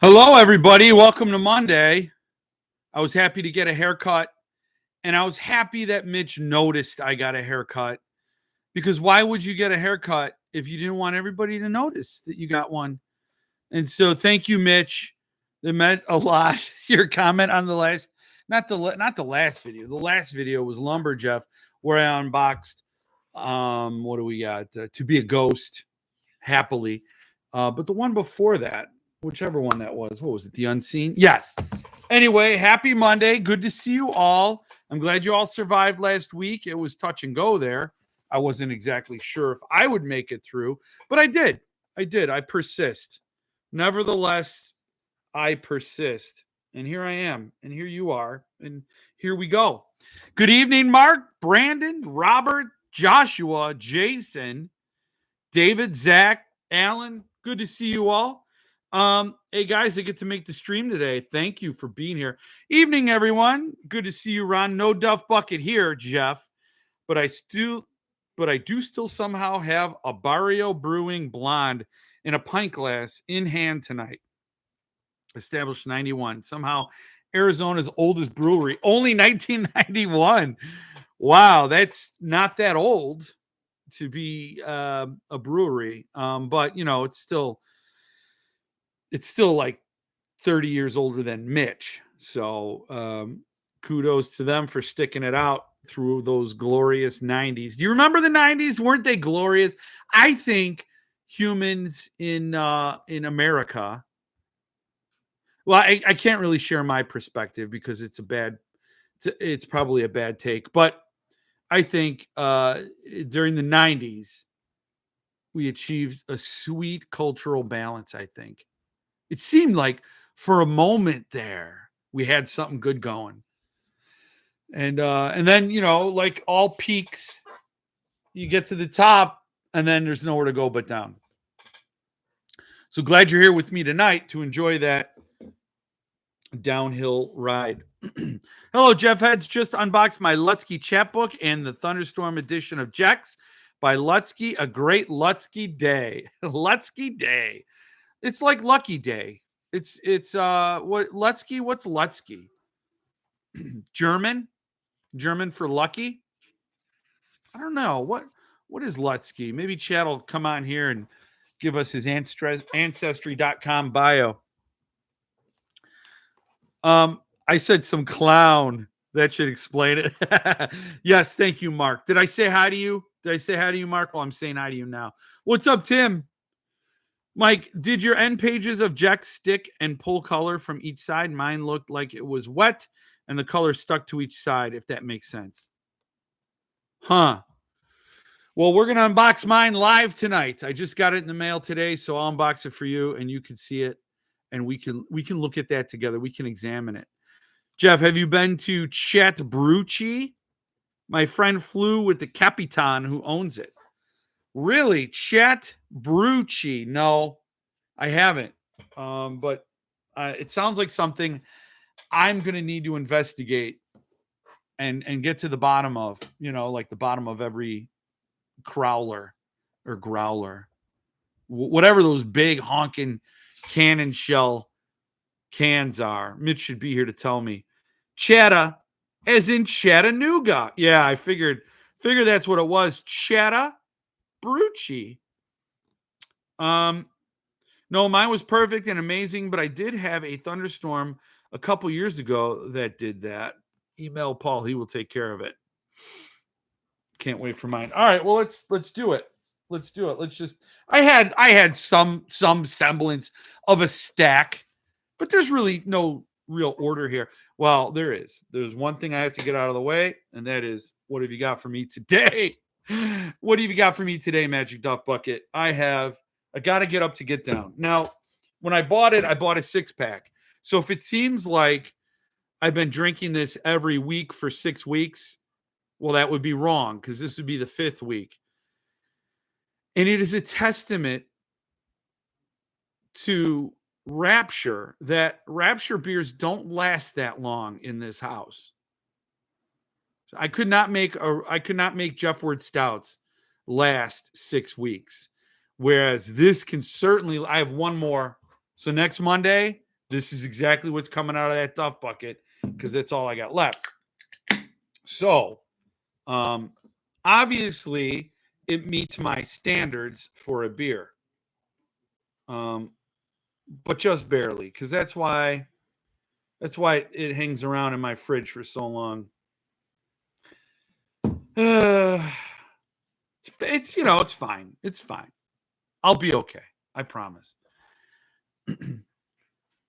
Hello, everybody. Welcome to Monday. I was happy to get a haircut, and I was happy that Mitch noticed I got a haircut because why would you get a haircut if you didn't want everybody to notice that you got one? And so, thank you, Mitch. That meant a lot. Your comment on the last, not the last video. The last video was Lumberjeff, where I unboxed. What do we got? To be a ghost, happily. But the one before that, whichever one that was, what was it? The Unseen? Yes. Anyway, happy Monday. Good to see you all. I'm glad you all survived last week. It was touch and go there. I wasn't exactly sure if I would make it through, but I did. I persist. Nevertheless, I persist. And here I am. And here you are. And here we go. Good evening, Mark, Brandon, Robert, Joshua, Jason, David, Zach, Alan. Good to see you all. Hey guys, I get to make the stream today. Thank you for being here. Evening, everyone. Good to see you, Ron. No Duff Bucket here, Jeff. But I do still somehow have a Barrio Brewing Blonde in a pint glass in hand tonight. Established 91. Somehow Arizona's oldest brewery. Only 1991. Wow, that's not that old to be a brewery. But you know, it's still like 30 years older than Mitch. So kudos to them for sticking it out through those glorious 90s. Do you remember the 90s? Weren't they glorious? I think humans in America, well, I can't really share my perspective because it's probably a bad take, but I think during the 90s, we achieved a sweet cultural balance, I think. It seemed like for a moment there, we had something good going. And then, you know, like all peaks, you get to the top and then there's nowhere to go but down. So glad you're here with me tonight to enjoy that downhill ride. Hello, Jeff Heads. Just unboxed my Lutsky chapbook and the Thunderstorm edition of GJYS by Lutsky. A great Lutsky day. Lutsky day. It's like Lucky Day. It's what Lutsky? What's Lutsky? German for lucky? I don't know. What is Lutsky? Maybe Chad will come on here and give us his ancestry.com bio. I said some clown. That should explain it. Yes, thank you, Mark. Did I say hi to you? Mark? Well, I'm saying hi to you now. What's up, Tim? Mike, did your end pages of GJYS stick and pull color from each side? Mine looked like it was wet and the color stuck to each side, if that makes sense. Huh. Well, we're going to unbox mine live tonight. I just got it in the mail today, so I'll unbox it for you and you can see it and we can look at that together. We can examine it. Jeff, have you been to Chat Brucci? My friend flew with the Capitan who owns it. Really? Chat Brucci? No, I haven't. But it sounds like something I'm going to need to investigate and get to the bottom of, you know, like the bottom of every crowler or growler, whatever those big honking cannon shell cans are. Mitch should be here to tell me. Chatta, as in Chattanooga. Yeah, I figured that's what it was. Chatta Brucci. No, mine was perfect and amazing, but I did have a thunderstorm a couple years ago that did that. Email Paul, he will take care of it. Can't wait for mine. All right, well let's do it. Let's do it. Let's just I had some semblance of a stack, but there's really no real order here. Well, there is. There's one thing I have to get out of the way, and that is, what have you got for me today? What have you got for me today, Magic Duff Bucket? I got to get up to get down. Now, when I bought it, I bought a 6-pack. So if it seems like I've been drinking this every week for 6 weeks, well, that would be wrong because this would be the 5th week. And it is a testament to Rapture that Rapture beers don't last that long in this house. So I could not make Jeff Ward stouts last 6 weeks, whereas this can certainly. I have one more, so next Monday This is exactly what's coming out of that Duff bucket because that's all I got left. So, obviously, it meets my standards for a beer. But just barely, because that's why it hangs around in my fridge for so long. It's it's fine. It's fine. I'll be okay. I promise.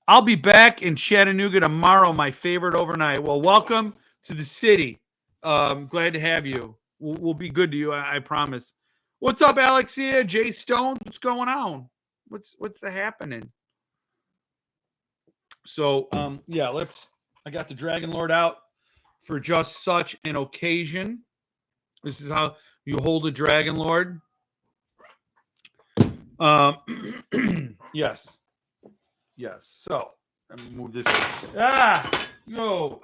I'll be back in Chattanooga tomorrow, my favorite overnight. Well, welcome to the city. Glad to have you. We'll be good to you. I promise. What's up, Alexia? Jay Stones? What's going on? What's happening? So, yeah, I got the Dragon Lord out for just such an occasion. This is how you hold a Dragon Lord. Yes. So, let me move this. Yo.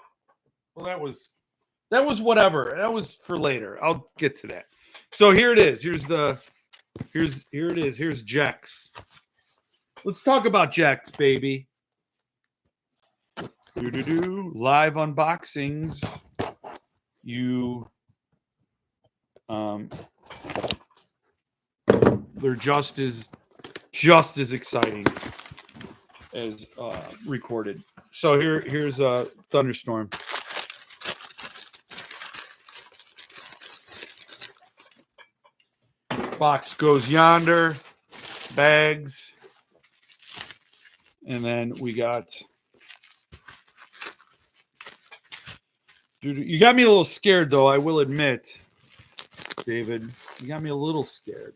Well, that was whatever. That was for later. I'll get to that. So here it is. Here it is. Here's GJYS. Let's talk about GJYS, baby. Live unboxings. They're just as exciting as recorded. So here's a Thunderstorm. Box goes yonder, bags, and then we got. Dude, you got me a little scared, though. I will admit, David, you got me a little scared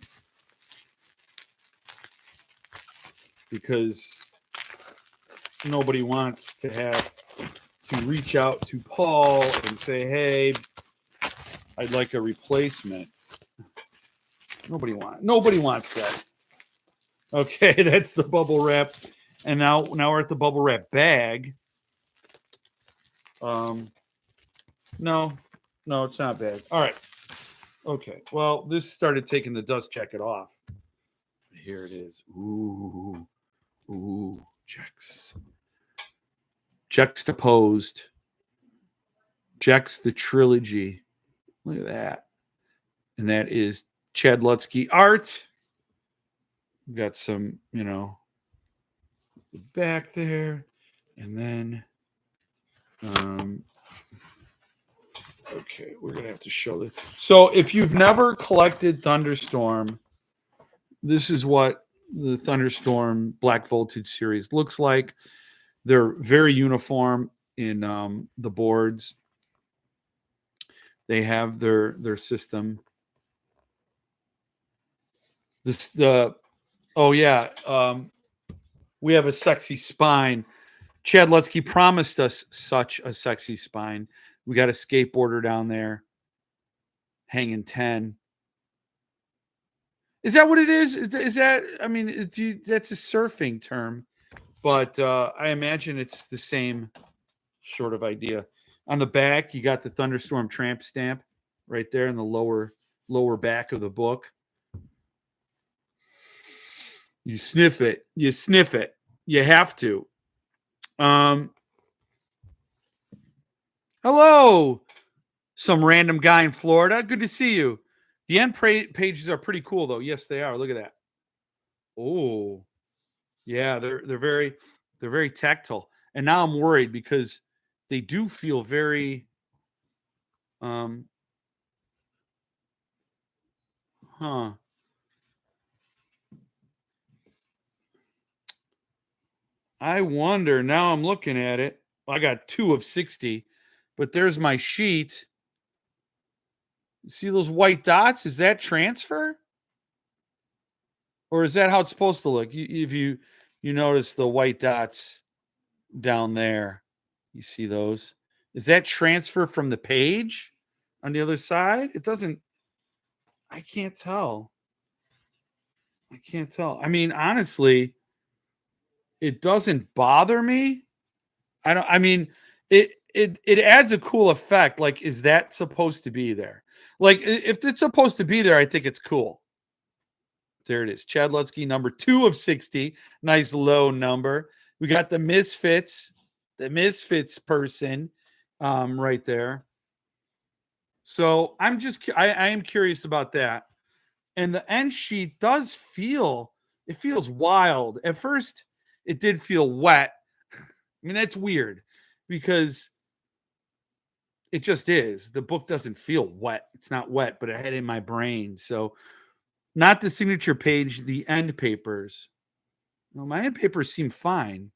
because nobody wants to have to reach out to Paul and say, "Hey, I'd like a replacement." Nobody wants that. Okay, that's the bubble wrap, and now we're at the bubble wrap bag. No, it's not bad. All right. Okay. Well, this started taking the dust jacket off. Here it is. Ooh, GJYS. Juxtaposed. GJYS the trilogy. Look at that. And that is Chad Lutsky art. We've got some, back there. And then okay, we're gonna have to show this. So if you've never collected Thunderstorm, this is what the Thunderstorm Black Voltage series looks like. They're very uniform in the boards. They have their system. We have a sexy spine. Chad Lutsky promised us such a sexy spine. We got a skateboarder down there hanging 10. Is that what it is? Is that, I mean, that's a surfing term, but I imagine it's the same sort of idea. On the back, you got the Thunderstorm tramp stamp right there in the lower back of the book. You sniff it. You have to. Hello, some random guy in Florida. Good to see you. The end pages are pretty cool, though. Yes, they are. Look at that. Oh, yeah, they're very tactile. And now I'm worried because they do feel very, I wonder. Now I'm looking at it. I got 2 of 60, but there's my sheet. See those white dots? Is that transfer? Or is that how it's supposed to look? If you notice the white dots down there, you see those? Is that transfer from the page on the other side? It doesn't. I can't tell. I mean, honestly, it doesn't bother me. It adds a cool effect. Like, is that supposed to be there? Like, if it's supposed to be there, I think it's cool. There it is. Chad Lutsky, number 2 of 60. Nice low number. We got the Misfits person right there. So I am curious about that. And the end sheet does feel, it feels wild. At first, it did feel wet. I mean, that's weird because it just is. The book doesn't feel wet. It's not wet, but it had it in my brain. So not the signature page, the end papers. Well, my end papers seem fine.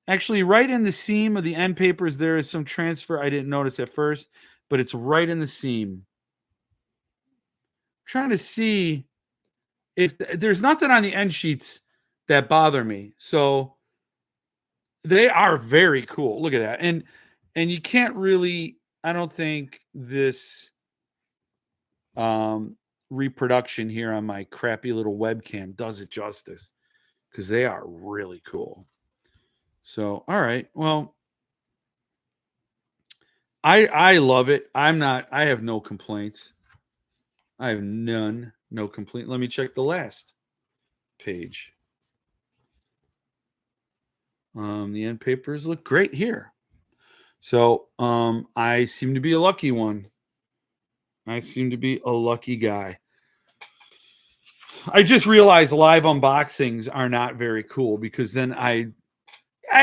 Actually, right in the seam of the end papers, there is some transfer I didn't notice at first, but it's right in the seam. I'm trying to see if there's nothing on the end sheets that bother me. So they are very cool. Look at that. And you can't really, I don't think this reproduction here on my crappy little webcam does it justice because they are really cool. So, all right. Well, I love it. I have no complaints. I have no complaint. Let me check the last page. The end papers look great here. So, I seem to be a lucky one. I seem to be a lucky guy. I just realized live unboxings are not very cool because then I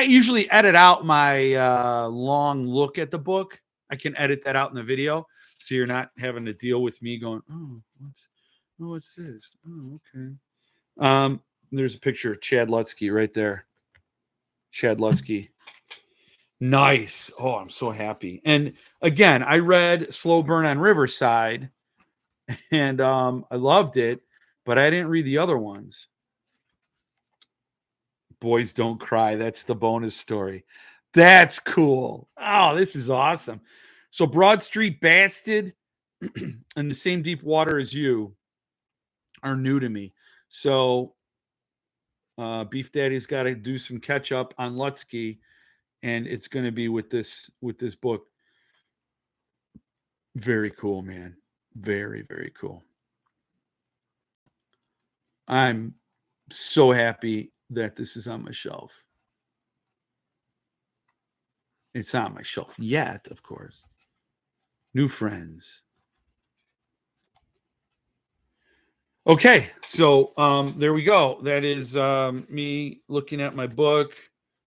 usually edit out my long look at the book. I can edit that out in the video, so you're not having to deal with me going, "Oh, what's this? Oh, okay." There's a picture of Chad Lutsky right there. Chad Lutsky. Nice. Oh, I'm so happy. And again, I read Slow Burn on Riverside, and I loved it, but I didn't read the other ones. Boys Don't Cry. That's the bonus story. That's cool. Oh, this is awesome. So Broad Street Bastard and The Same Deep Water as You are new to me. So Beef Daddy's got to do some catch up on Lutsky, and it's going to be with this book. Very cool, man. Very, very cool. I'm so happy that this is on my shelf. It's on my shelf yet, of course. New friends. Okay, so there we go. That is me looking at my book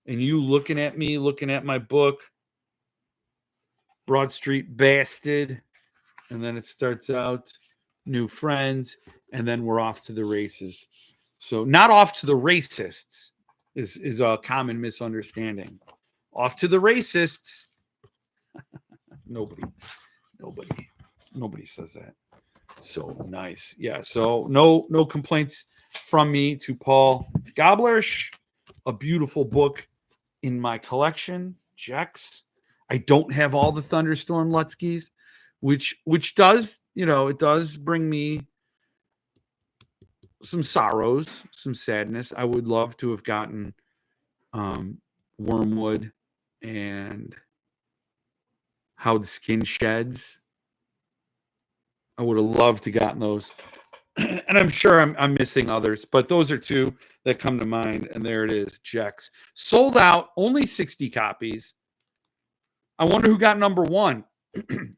and you looking at me looking at my book. Broad Street Bastard. And then it starts out new friends, and then we're off to the races. So not off to the racists is a common misunderstanding. Off to the racists. Nobody says that. So nice. Yeah. So no complaints from me to Paul Goblersh. A beautiful book in my collection. GJYS. I don't have all the Thunderstorm Lutskys, which does, it does bring me some sorrows, some sadness. I would love to have gotten Wormwood and How the Skin Sheds. I would have loved to gotten those. And I'm sure I'm missing others, but those are two that come to mind. And there it is, GJYS. Sold out, only 60 copies. I wonder who got number one.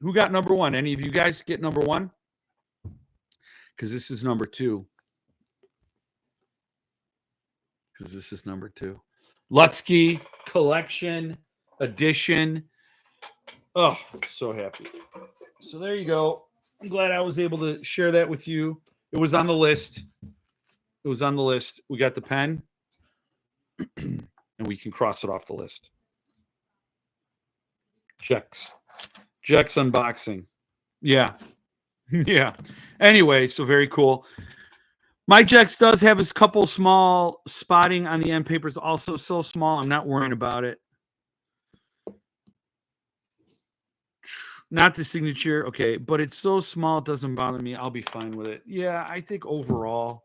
Who got number one? Any of you guys get number one? Because this is number two. Lutsky Collection Edition. Oh, so happy. So there you go. I'm glad I was able to share that with you. It was on the list. We got the pen, and we can cross it off the list. GJYS unboxing. Yeah. Yeah. Anyway, so very cool. My GJYS does have a couple small spotting on the end papers, also so small. I'm not worrying about it. Not the signature. Okay. But it's so small, it doesn't bother me. I'll be fine with it. Yeah. I think overall,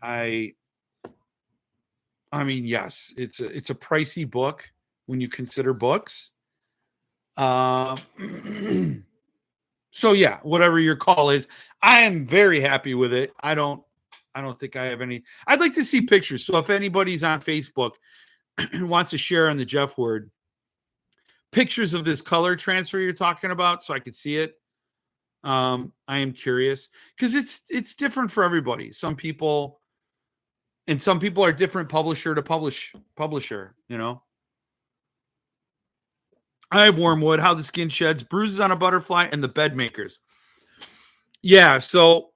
I mean, yes, it's a pricey book when you consider books. So yeah, whatever your call is, I am very happy with it. I don't I don't think I have any. I'd like to see pictures. So if anybody's on Facebook who wants to share on the Jeff Word pictures of this color transfer you're talking about, so I could see it. I am curious because it's different for everybody. Some people are different publisher to publisher. You know. I have Wormwood, How the Skin Sheds, Bruises on a Butterfly, and The Bed Makers. Yeah, so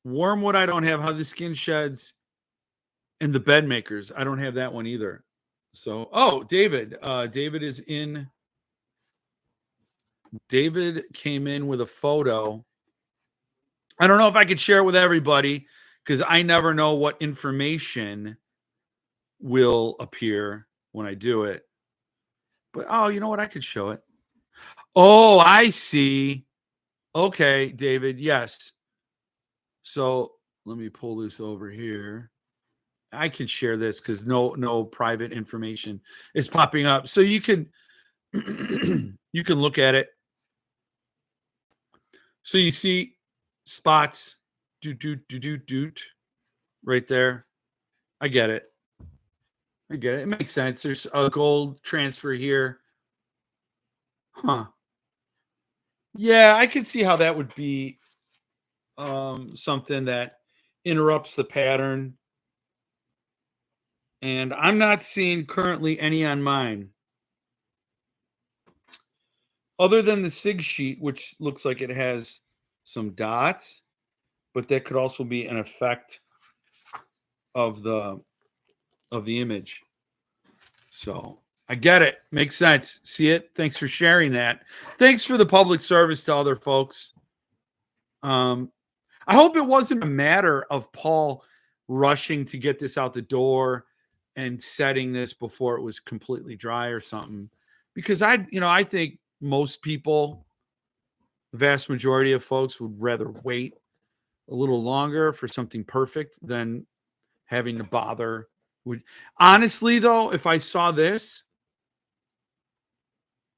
Wormwood I don't have, How the Skin Sheds, and The Bed Makers. I don't have that one either. So, David. David came in with a photo. I don't know if I could share it with everybody because I never know what information will appear when I do it. But, you know what? I could show it. Oh, I see. Okay, David. Yes. So let me pull this over here. I can share this because no private information is popping up. So you can you can look at it. So you see spots, doot, right there. I get it. It makes sense. There's a gold transfer here. Huh. Yeah, I can see how that would be something that interrupts the pattern. And I'm not seeing currently any on mine. Other than the SIG sheet, which looks like it has some dots, but that could also be an effect of the image. So I get it. Makes sense. See it? Thanks for sharing that. Thanks for the public service to other folks. I hope it wasn't a matter of Paul rushing to get this out the door and setting this before it was completely dry or something. Because I think most people, the vast majority of folks, would rather wait a little longer for something perfect than having to bother. Honestly, though, if I saw this,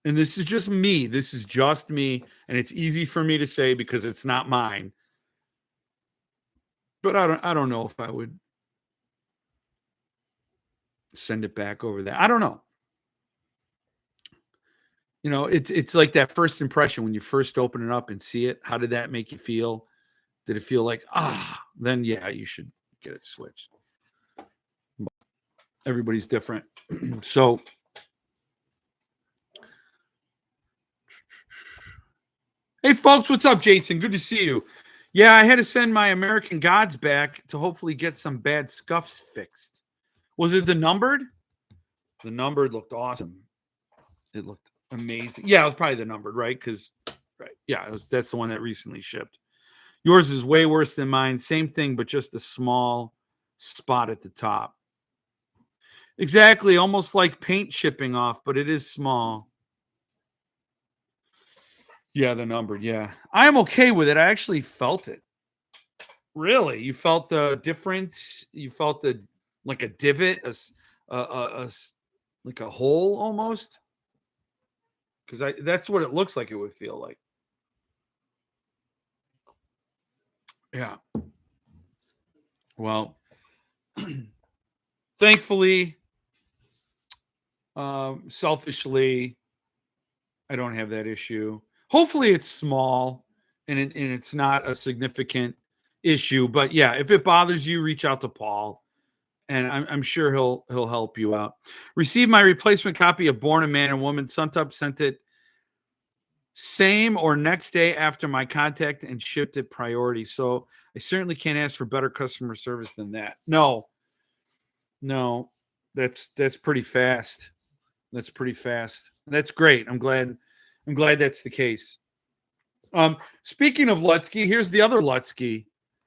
and this is just me, and it's easy for me to say because it's not mine. But I don't know if I would send it back over there. I don't know. You know, it's like that first impression when you first open it up and see it. How did that make you feel? Did it feel like, then yeah, you should get it switched. But everybody's different. So hey folks, what's up, Jason? Good to see you. Yeah, I had to send my American Gods back to hopefully get some bad scuffs fixed. Was it the numbered? The numbered looked awesome. It looked amazing. Yeah, it was probably the numbered, right? Because, right, yeah, that's the one that recently shipped. Yours is way worse than mine. Same thing, but just a small spot at the top. Exactly, almost like paint chipping off, but it is small. Yeah, the numbered. Yeah, I am okay with it. I actually felt it. Really, you felt the difference. You felt like a divot, like a hole almost. Because that's what it looks like it would feel like. Yeah. Well, thankfully, selfishly, I don't have that issue. Hopefully, it's small and it's not a significant issue. But yeah, if it bothers you, reach out to Paul, and I'm sure he'll help you out. Received my replacement copy of Born a Man and Woman. Suntop sent it same or next day after my contact and shipped it priority. So I certainly can't ask for better customer service than that. No, that's pretty fast. That's pretty fast. That's great. I'm glad that's the case. Speaking of Lutsky, here's the other Lutsky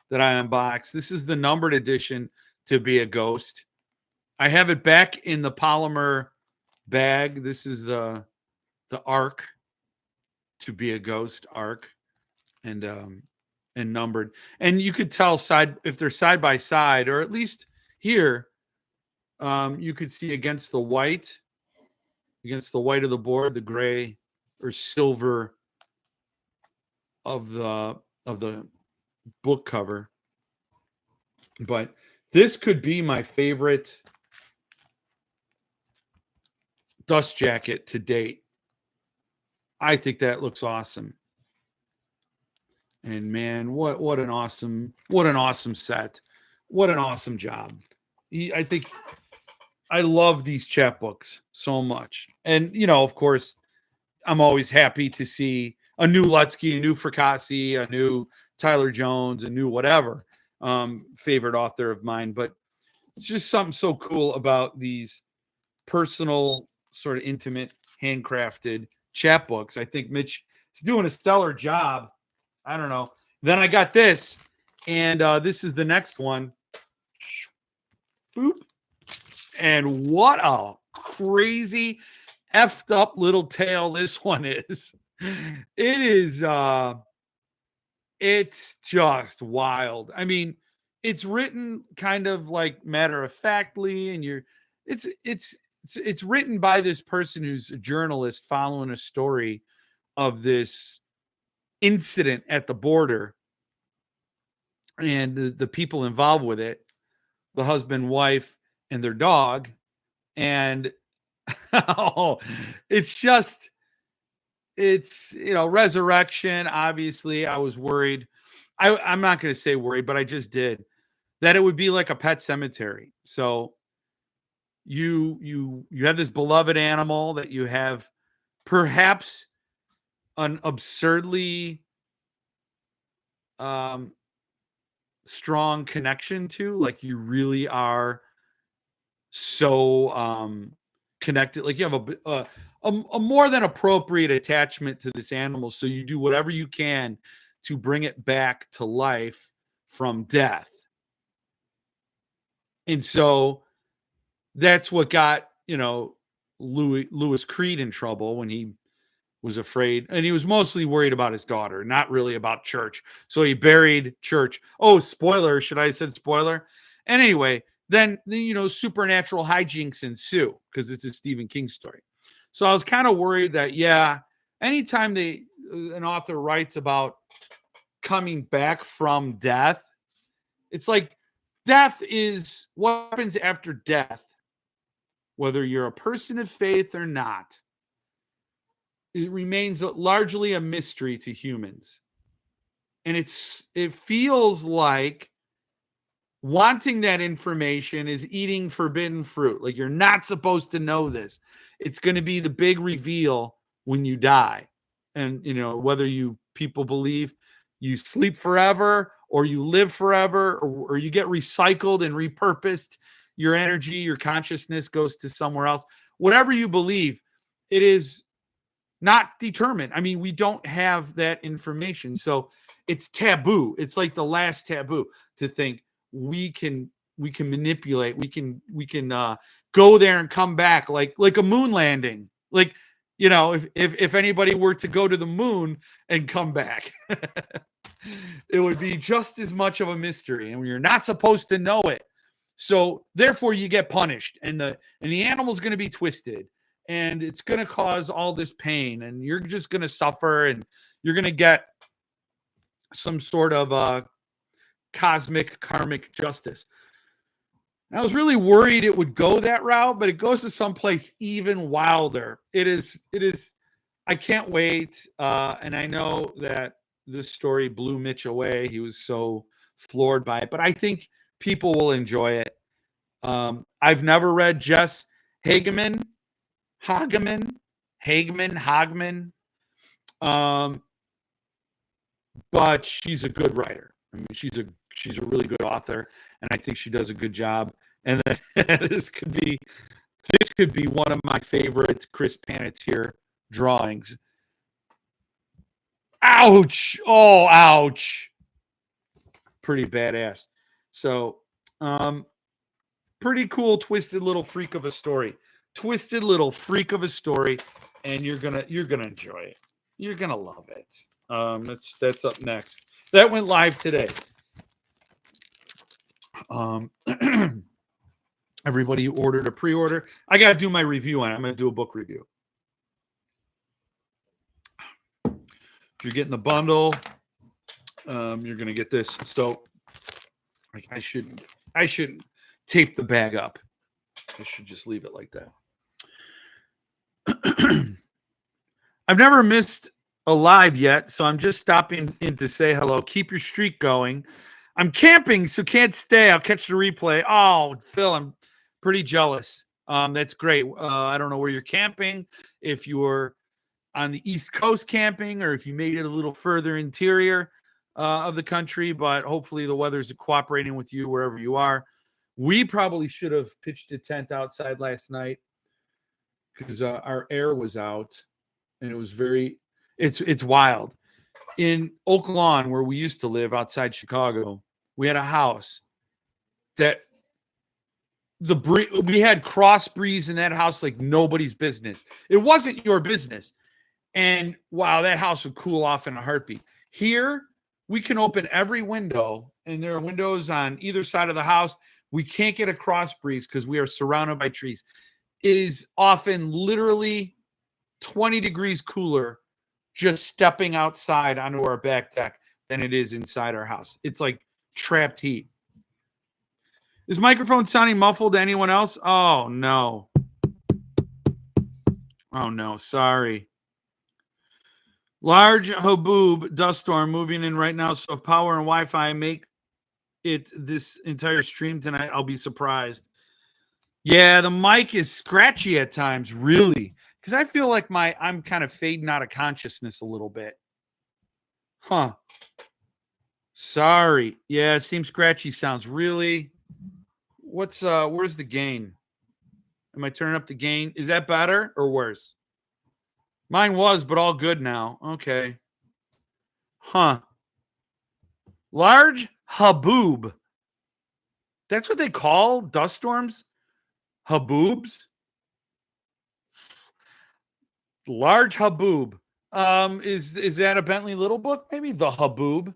that I unboxed. This is the numbered edition to Be a Ghost. I have it back in the polymer bag. This is the Arc to Be a Ghost Arc, and numbered. And you could tell if they're side by side, or at least here, you could see against the white of the board, the gray or silver of the book cover. But this could be my favorite dust jacket to date. I think that looks awesome. And man, what an awesome set. What an awesome job. I think I love these chapbooks so much. And of course, I'm always happy to see a new Lutsky, a new Fracassi, a new Tyler Jones, a new whatever favorite author of mine. But it's just something so cool about these personal, sort of intimate, handcrafted chapbooks. I think Mitch is doing a stellar job. I don't know. Then I got this, and this is the next one. Boop. And what a crazy effed up little tale this one is. It is it's just wild. I mean, it's written kind of like matter of factly, and it's written by this person who's a journalist following a story of this incident at the border and the people involved with it, the husband, wife, and their dog. And oh, it's resurrection. Obviously, I was worried. I'm not going to say worried, but I just did, that it would be like a pet cemetery. So you have this beloved animal that you have perhaps an absurdly strong connection to, like you really are so connected, like you have a more than appropriate attachment to this animal, so you do whatever you can to bring it back to life from death. And so that's what got Louis Creed in trouble when he was afraid, and he was mostly worried about his daughter, not really about Church. So he buried Church. Oh, spoiler! Should I have said spoiler? And anyway, then supernatural hijinks ensue because it's a Stephen King story. So I was kind of worried that anytime an author writes about coming back from death, it's like death is what happens after death, whether you're a person of faith or not. It remains largely a mystery to humans. And it feels like wanting that information is eating forbidden fruit. Like you're not supposed to know this. It's going to be the big reveal when you die. And, whether people believe you sleep forever or you live forever or you get recycled and repurposed, your energy, your consciousness goes to somewhere else. Whatever you believe, it is not determined. I mean, we don't have that information. So it's taboo. It's like the last taboo to think we can manipulate. We can go there and come back like a moon landing. Like, if anybody were to go to the moon and come back, it would be just as much of a mystery, and you're not supposed to know it. So therefore you get punished, and the animal's going to be twisted, and it's going to cause all this pain, and you're just going to suffer, and you're going to get some sort of cosmic karmic justice. And I was really worried it would go that route, but it goes to someplace even wilder. It is. I can't wait. And I know that this story blew Mitch away. He was so floored by it, but I think people will enjoy it. I've never read Jess Hageman. But she's a good writer. I mean, she's a really good author, and I think she does a good job. And this could be one of my favorite Chris Panettiere drawings. Ouch! Oh, ouch! Pretty badass. So, pretty cool, twisted little freak of a story. Twisted little freak of a story, and you're gonna enjoy it. You're gonna love it. That's up next. That went live today. Everybody who ordered a pre-order, I got to do my review on it. I'm going to do a book review. If you're getting the bundle, you're going to get this. So Like I should tape the bag up. I should just leave it like that. I've never missed a live yet, so I'm just stopping in to say hello. Keep your streak going. I'm camping, so can't stay. I'll catch the replay. Oh, Phil, I'm pretty jealous. That's great. I don't know where you're camping. If you're on the East Coast camping, or if you made it a little further interior of the country, but hopefully the weather's cooperating with you wherever you are. We probably should have pitched a tent outside last night because our air was out, and it was it's wild. In Oak Lawn, where we used to live outside Chicago, we had a house that we had cross breeze in that house like nobody's business. It wasn't your business. And wow, that house would cool off in a heartbeat. Here, we can open every window, and there are windows on either side of the house. We can't get a cross breeze because we are surrounded by trees. It is often literally 20 degrees cooler just stepping outside onto our back deck than it is inside our house. It's like trapped heat. Is microphone sounding muffled to anyone else? Oh, no. Oh, no. Sorry. Large Haboob dust storm moving in right now. So if power and Wi-Fi make it this entire stream tonight, I'll be surprised. Yeah, the mic is scratchy at times, really. Because I feel like I'm kind of fading out of consciousness a little bit. Huh. Sorry. Yeah, it seems scratchy sounds. Really? Where's the gain? Am I turning up the gain? Is that better or worse? Mine was, but all good now. Okay. Huh. Large Haboob. That's what they call dust storms? Haboobs? Large Haboob. Is that a Bentley Little book? Maybe The Haboob.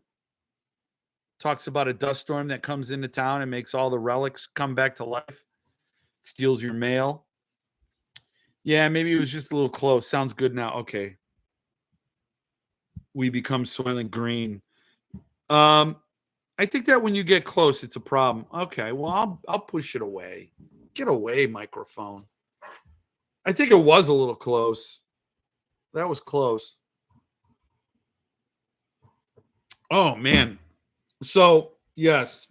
Talks about a dust storm that comes into town and makes all the relics come back to life. Steals your mail. Yeah, maybe it was just a little close. Sounds good now. Okay. We become Soylent Green. I think that when you get close, it's a problem. Okay, well, I'll push it away. Get away, microphone. I think it was a little close. That was close. Oh, man. So, yes.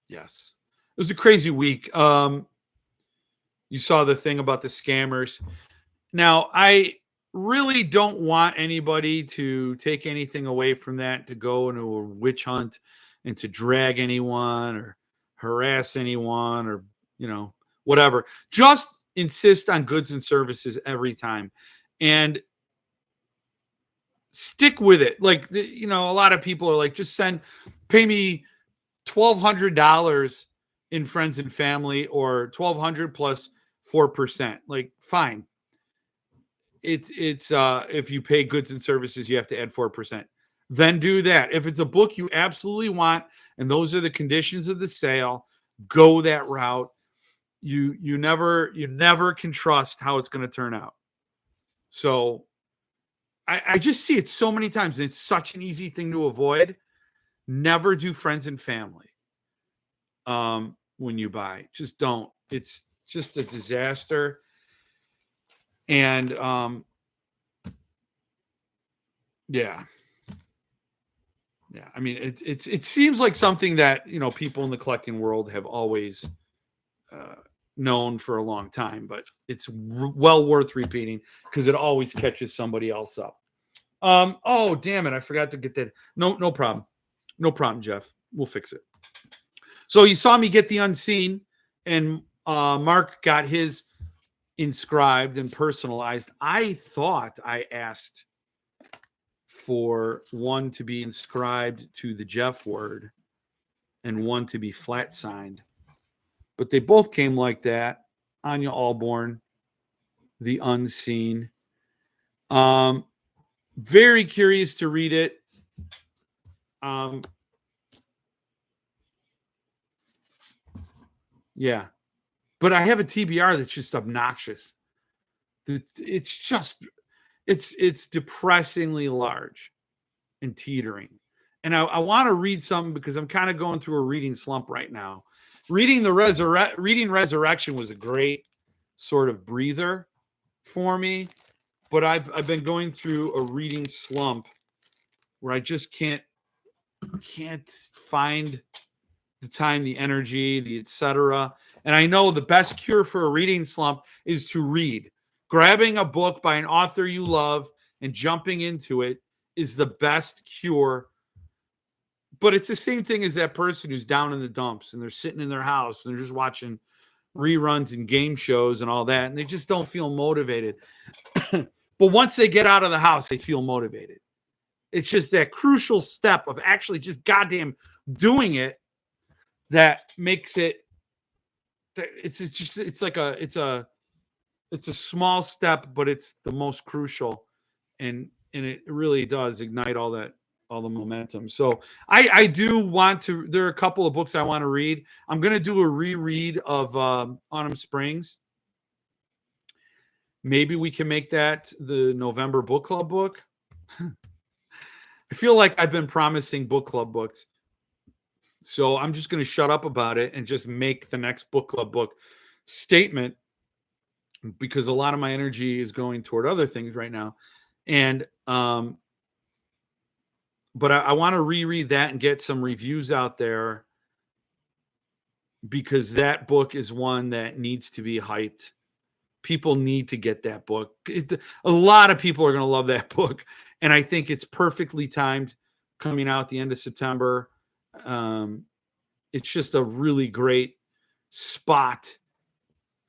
Yes. It was a crazy week. You saw the thing about the scammers. Now, I really don't want anybody to take anything away from that, to go into a witch hunt and to drag anyone or harass anyone or, whatever. Just insist on goods and services every time and stick with it. Like, a lot of people are like, just pay me $1,200 in friends and family, or $1,200 plus 4%. Like, fine. It's if you pay goods and services, you have to add 4%. Then do that. If it's a book you absolutely want and those are the conditions of the sale, go that route. You never can trust how it's going to turn out. So I just see it so many times. It's such an easy thing to avoid. Never do friends and family. When you buy, just don't. It's just a disaster. And yeah. I mean, it seems like something that people in the collecting world have always known for a long time, but it's well worth repeating because it always catches somebody else up. Oh, damn it! I forgot to get that. No problem. No problem, Jeff. We'll fix it. So you saw me get the unseen, and Mark got his inscribed and personalized. I thought I asked for one to be inscribed to the Jeff word and one to be flat signed, but they both came like that. Anya Allborn, the unseen. Very curious to read it. Yeah, but I have a TBR that's just obnoxious. It's depressingly large. and teetering. And I want to read something because I'm kind of going through a reading slump right now. Reading Resurrection was a great sort of breather for me, but I've been going through a reading slump where I just can't find the time, the energy, the etc. And I know the best cure for a reading slump is to read. Grabbing a book by an author you love and jumping into it is the best cure. But it's the same thing as that person who's down in the dumps and they're sitting in their house and they're just watching reruns and game shows and all that, and they just don't feel motivated. But once they get out of the house, they feel motivated. It's just that crucial step of actually just goddamn doing it that makes it. It's a small step, but it's the most crucial, and it really does ignite all the momentum. So I do want to. There are a couple of books I want to read. I'm going to do a reread of Autumn Springs. Maybe we can make that the November book club book. I feel like I've been promising book club books. So I'm just going to shut up about it and just make the next book club book statement, because a lot of my energy is going toward other things right now. And, but I want to reread that and get some reviews out there, because that book is one that needs to be hyped. People need to get that book. A lot of people are going to love that book. And I think it's perfectly timed, coming out the end of September. It's just a really great spot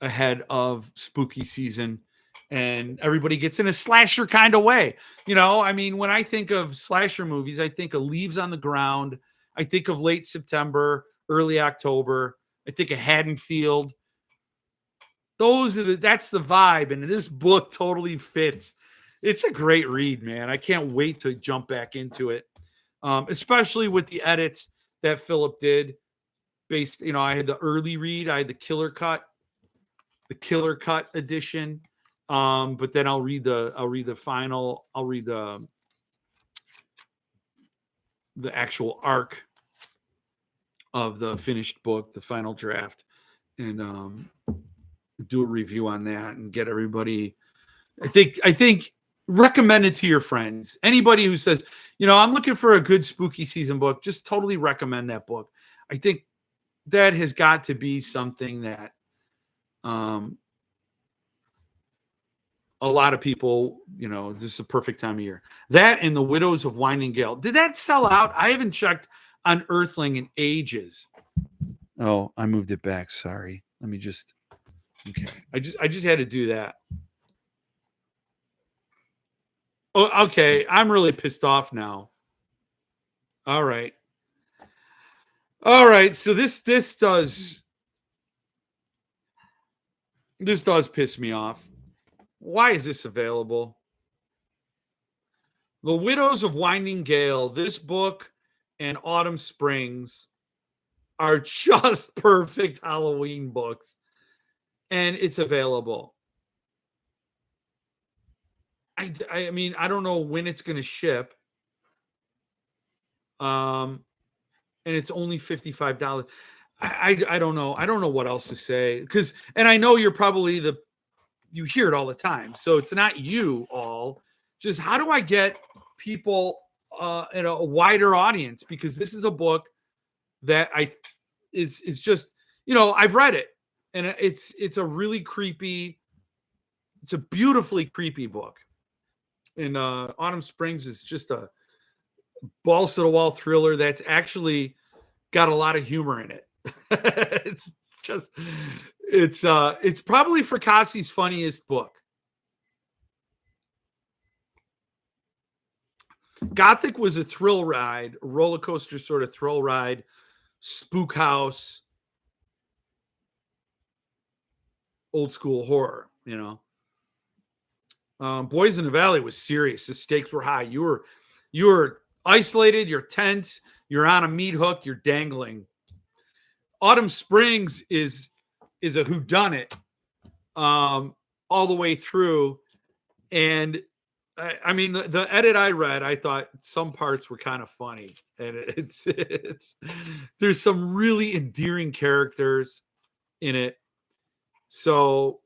ahead of spooky season, and everybody gets in a slasher kind of way. You know, I mean, when I think of slasher movies, I think of Leaves on the Ground. I think of late September, early October. I think of Haddonfield. That's the vibe, and this book totally fits. It's a great read, man. I can't wait to jump back into it, especially with the edits that Philip did. Based, you know, I had the early read, I had the killer cut edition, but then I'll read the actual arc of the finished book, the final draft, and do a review on that and get everybody. I think recommend it to your friends. Anybody who says, you know, I'm looking for a good spooky season book, just totally recommend that book. I think that has got to be something that a lot of people, you know, this is a perfect time of year. That and The Widows of Winding Gale. Did that sell out? I haven't checked on Earthling in ages. Oh, I moved it back. Sorry. Let me just. Okay. I just had to do that. Oh, okay. I'm really pissed off now. All right. So this does piss me off. Why is this available? The Widows of Winding Gale, this book and Autumn Springs are just perfect Halloween books, and it's available. I mean, I don't know when it's going to ship. And it's only $55. I don't know. I don't know what else to say, and I know you're probably you hear it all the time. So it's not you all. Just how do I get people in a wider audience? Because this is a book that is just, you know, I've read it, and it's a really creepy, it's a beautifully creepy book. And Autumn Springs is just a balls to the wall thriller that's actually got a lot of humor in it. It's probably Fracasse's funniest book. Gothic was a thrill ride, a roller coaster sort of thrill ride, spook house, old school horror, you know. Boys in the Valley was serious. The stakes were high. You were isolated, you're tense, you're on a meat hook, you're dangling. Autumn Springs is a whodunit all the way through, and I mean, the edit I read, I thought some parts were kind of funny, and it's there's some really endearing characters in it. So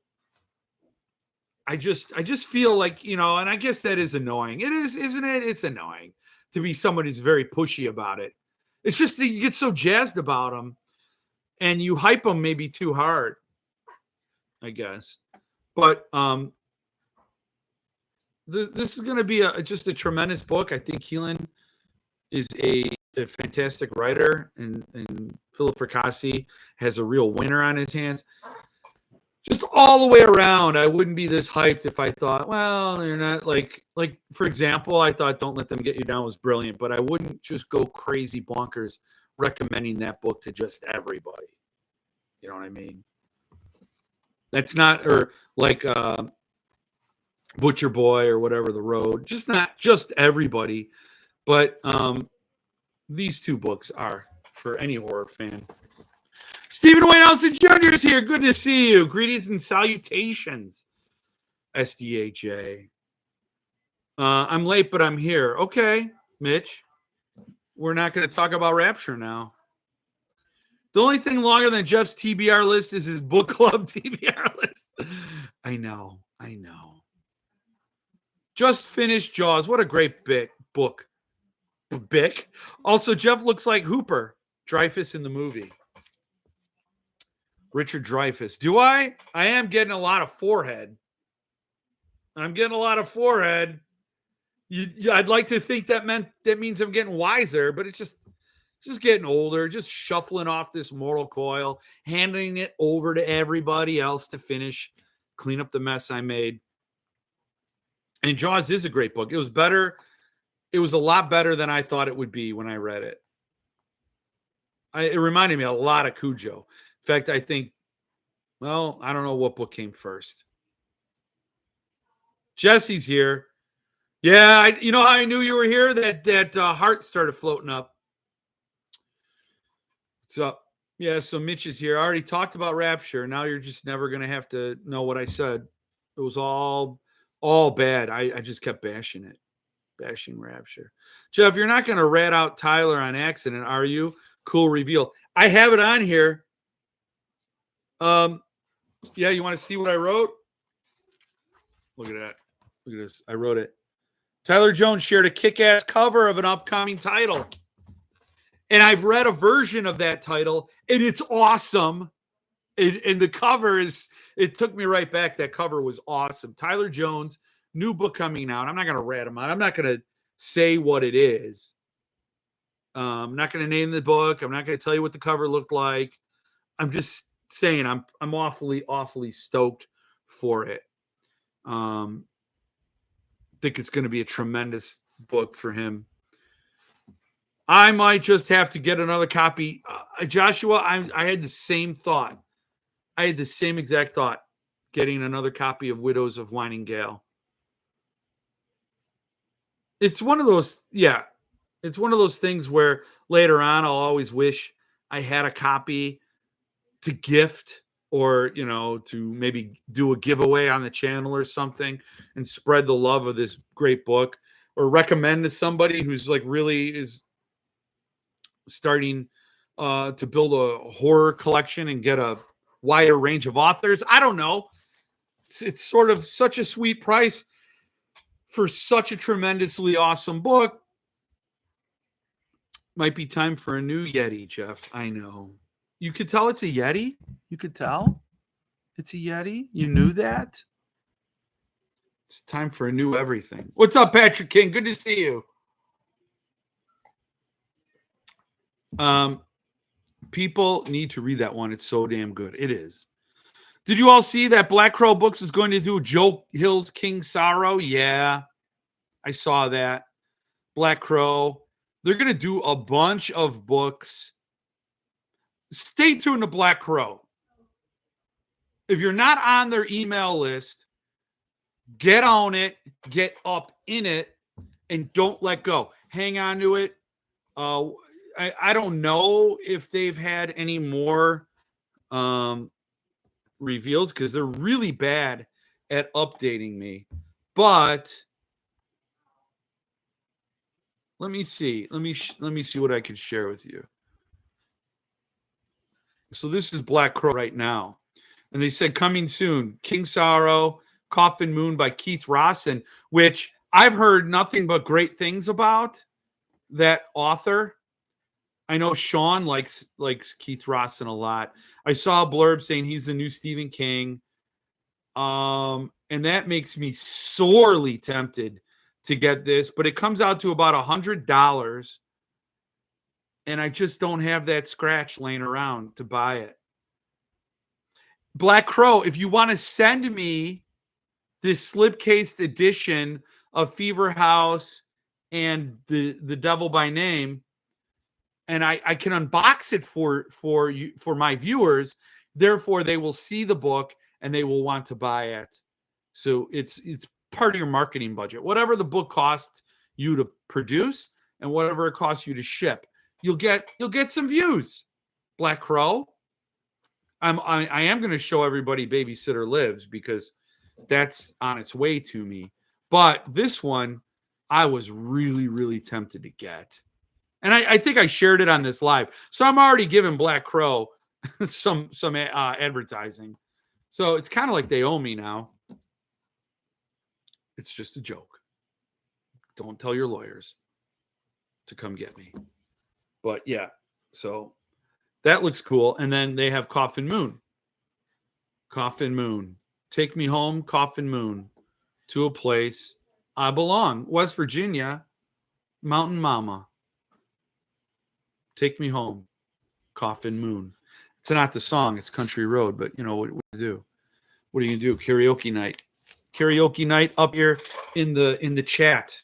I just feel like, and I guess that is annoying. It is, isn't it? It's annoying to be someone who's very pushy about it. It's just that you get so jazzed about them, and you hype them maybe too hard, I guess. But this is going to be just a tremendous book. I think Keelan is a fantastic writer, and Philip Fracassi has a real winner on his hands. Just all the way around, I wouldn't be this hyped if I thought, well, they're not like for example, I thought Don't Let Them Get You Down was brilliant, but I wouldn't just go crazy bonkers recommending that book to just everybody. You know what I mean? That's not, or like Butcher Boy or whatever, The Road, just not just everybody, but these two books are for any horror fan. Stephen Wayne Elson Jr. is here. Good to see you. Greetings and salutations, SDAJ. I'm late, but I'm here. Okay, Mitch. We're not going to talk about Rapture now. The only thing longer than Jeff's TBR list is his book club TBR list. I know. Just finished Jaws. What a great book. Bick. Also, Jeff looks like Hooper, Dreyfuss in the movie. Richard Dreyfuss. Do I? I am getting a lot of forehead. I'm getting a lot of forehead. I'd like to think that means I'm getting wiser, but it's just getting older, just shuffling off this mortal coil, handing it over to everybody else to finish, clean up the mess I made. And Jaws is a great book. It was better. It was a lot better than I thought it would be when I read it. It reminded me a lot of Cujo. In fact, I think, well, I don't know what book came first. Jesse's here. Yeah, you know how I knew you were here? That heart started floating up. What's up? Yeah, so Mitch is here. I already talked about Rapture. Now you're just never going to have to know what I said. It was all bad. I just kept bashing it. Bashing Rapture. Jeff, you're not going to rat out Tyler on accident, are you? Cool reveal. I have it on here. Yeah, you want to see what I wrote? Look at that. Look at this. I wrote it. Tyler Jones shared a kick-ass cover of an upcoming title. And I've read a version of that title, and it's awesome. And the cover it took me right back. That cover was awesome. Tyler Jones, new book coming out. I'm not going to rat him out. I'm not going to say what it is. I'm not going to name the book. I'm not going to tell you what the cover looked like. I'm just saying I'm awfully stoked for it. Think it's going to be a tremendous book for him. I might just have to get another copy. Joshua, I had the same thought. I had the same exact thought, getting another copy of Widows of Whining Gale. It's one of those, it's one of those things where later on I'll always wish I had a copy to gift, or, to maybe do a giveaway on the channel or something and spread the love of this great book, or recommend to somebody who's like really is starting to build a horror collection and get a wider range of authors. I don't know. It's sort of such a sweet price for such a tremendously awesome book. Might be time for a new Yeti, Jeff. I know. You could tell it's a Yeti? You could tell it's a Yeti? You knew that? It's time for a new everything. What's up, Patrick King? Good to see you. People need to read that one. It's so damn good. It is. Did you all see that Black Crow Books is going to do Joe Hill's King Sorrow? Yeah, I saw that. Black Crow. They're going to do a bunch of books. Stay tuned to Black Crow. If you're not on their email list, get on it, get up in it, and don't let go. Hang on to it. I don't know if they've had any more reveals, because they're really bad at updating me. But Let me see. Let me see what I can share with you. So this is Black Crow right now. And they said coming soon, King Sorrow, Coffin Moon by Keith Rawson, which I've heard nothing but great things about that author. I know Sean likes Keith Rawson a lot. I saw a blurb saying he's the new Stephen King. And that makes me sorely tempted to get this, but it comes out to about $100. And I just don't have that scratch laying around to buy it. Black Crow, if you want to send me this slipcased edition of Fever House and the Devil by Name, and I can unbox it for you, for my viewers, therefore they will see the book and they will want to buy it. So it's part of your marketing budget. Whatever the book costs you to produce and whatever it costs you to ship, you'll get some views. Black Crow. I am going to show everybody Babysitter Lives because that's on its way to me. But this one, I was really, really tempted to get. And I think I shared it on this live. So I'm already giving Black Crow some advertising. So it's kind of like they owe me now. It's just a joke. Don't tell your lawyers to come get me. But yeah, so that looks cool. And then they have Coffin Moon. Coffin Moon. Take me home, Coffin Moon, to a place I belong. West Virginia, Mountain Mama. Take me home, Coffin Moon. It's not the song, it's Country Road, but you know what do you do? What are you gonna do? Karaoke night. Karaoke night up here in the chat,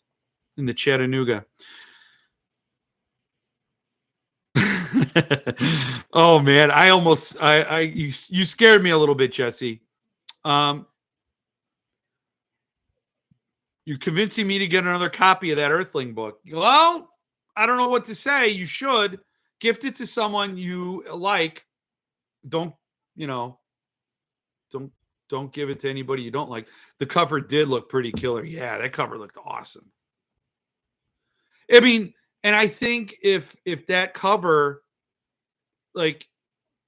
in the Chattanooga. Oh man, you scared me a little bit, Jesse. You're convincing me to get another copy of that Earthling book. Well, I don't know what to say. You should gift it to someone you like. Don't give it to anybody you don't like. The cover did look pretty killer. Yeah, that cover looked awesome. I mean, and I think if that cover, like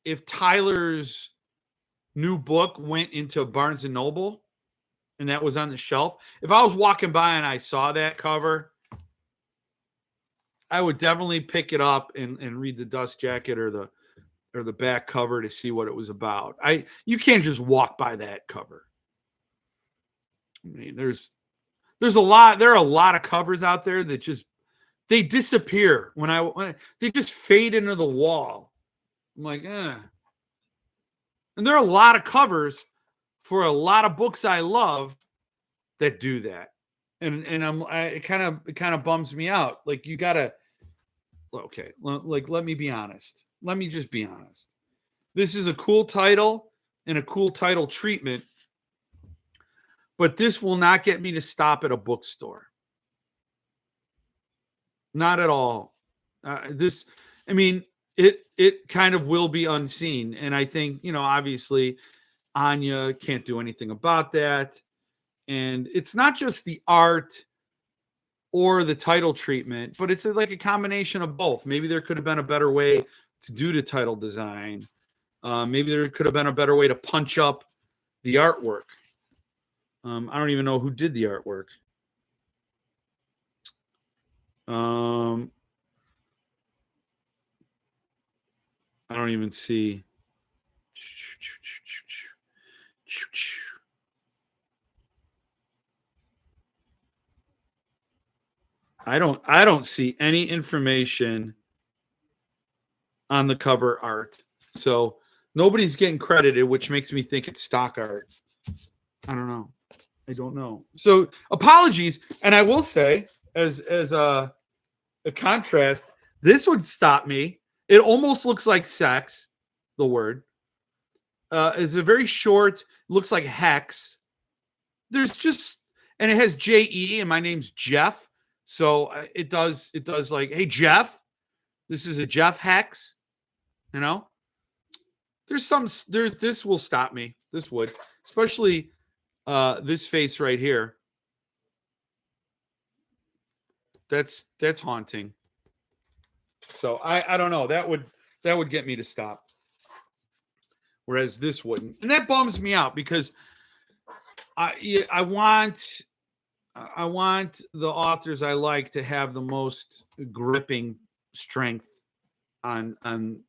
if Tyler's new book went into Barnes and Noble and that was on the shelf, if I was walking by and I saw that cover, I would definitely pick it up and read the dust jacket or the back cover to see what it was about. You can't just walk by that cover. I mean, there are a lot of covers out there that just they disappear when they just fade into the wall. I'm like, eh. And there are a lot of covers for a lot of books I love that do that. And it kind of bums me out. Like you gotta, okay, like let me be honest. Let me just be honest. This is a cool title and a cool title treatment, but this will not get me to stop at a bookstore. Not at all. It kind of will be unseen. And I think, obviously Anya can't do anything about that. And it's not just the art or the title treatment, but it's like a combination of both. Maybe there could have been a better way to do the title design. Maybe there could have been a better way to punch up the artwork. I don't even know who did the artwork. I don't even see. I don't see any information on the cover art. So nobody's getting credited, which makes me think it's stock art. I don't know. I don't know. So apologies. And I will say, as a contrast, this would stop me. It almost looks like sex, the word. It's a very short, looks like hex. There's just, and it has J-E, and my name's Jeff. So it does like, hey, Jeff, this is a Jeff hex. This will stop me. This would, especially this face right here. That's haunting. So I don't know. That would get me to stop. Whereas this wouldn't. And that bums me out because I want the authors I like to have the most gripping strength on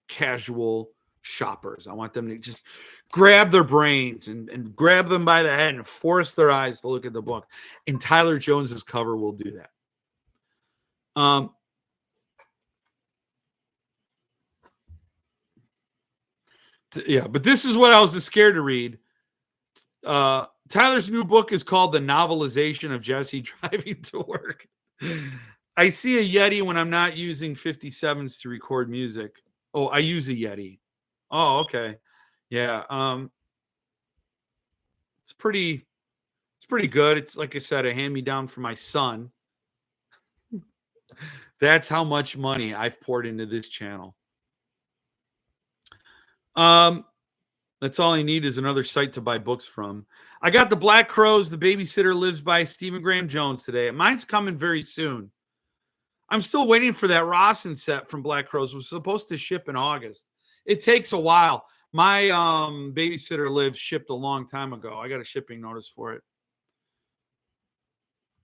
casual shoppers. I want them to just grab their brains and grab them by the head and force their eyes to look at the book. And Tyler Jones's cover will do that. Yeah, but this is what I was scared to read. Tyler's new book is called The Novelization of Jesse Driving to Work. I see a Yeti when I'm not using 57s to record music. Oh, I use a Yeti. Oh, okay. Yeah. It's pretty good. It's like I said, a hand-me-down from my son. That's how much money I've poured into this channel. That's all I need is another site to buy books from. I got The Black Crows, The Babysitter Lives by Stephen Graham Jones today. Mine's coming very soon. I'm still waiting for that Rawson set from Black Crows. It was supposed to ship in August. It takes a while. My Babysitter Lives shipped a long time ago. I got a shipping notice for it.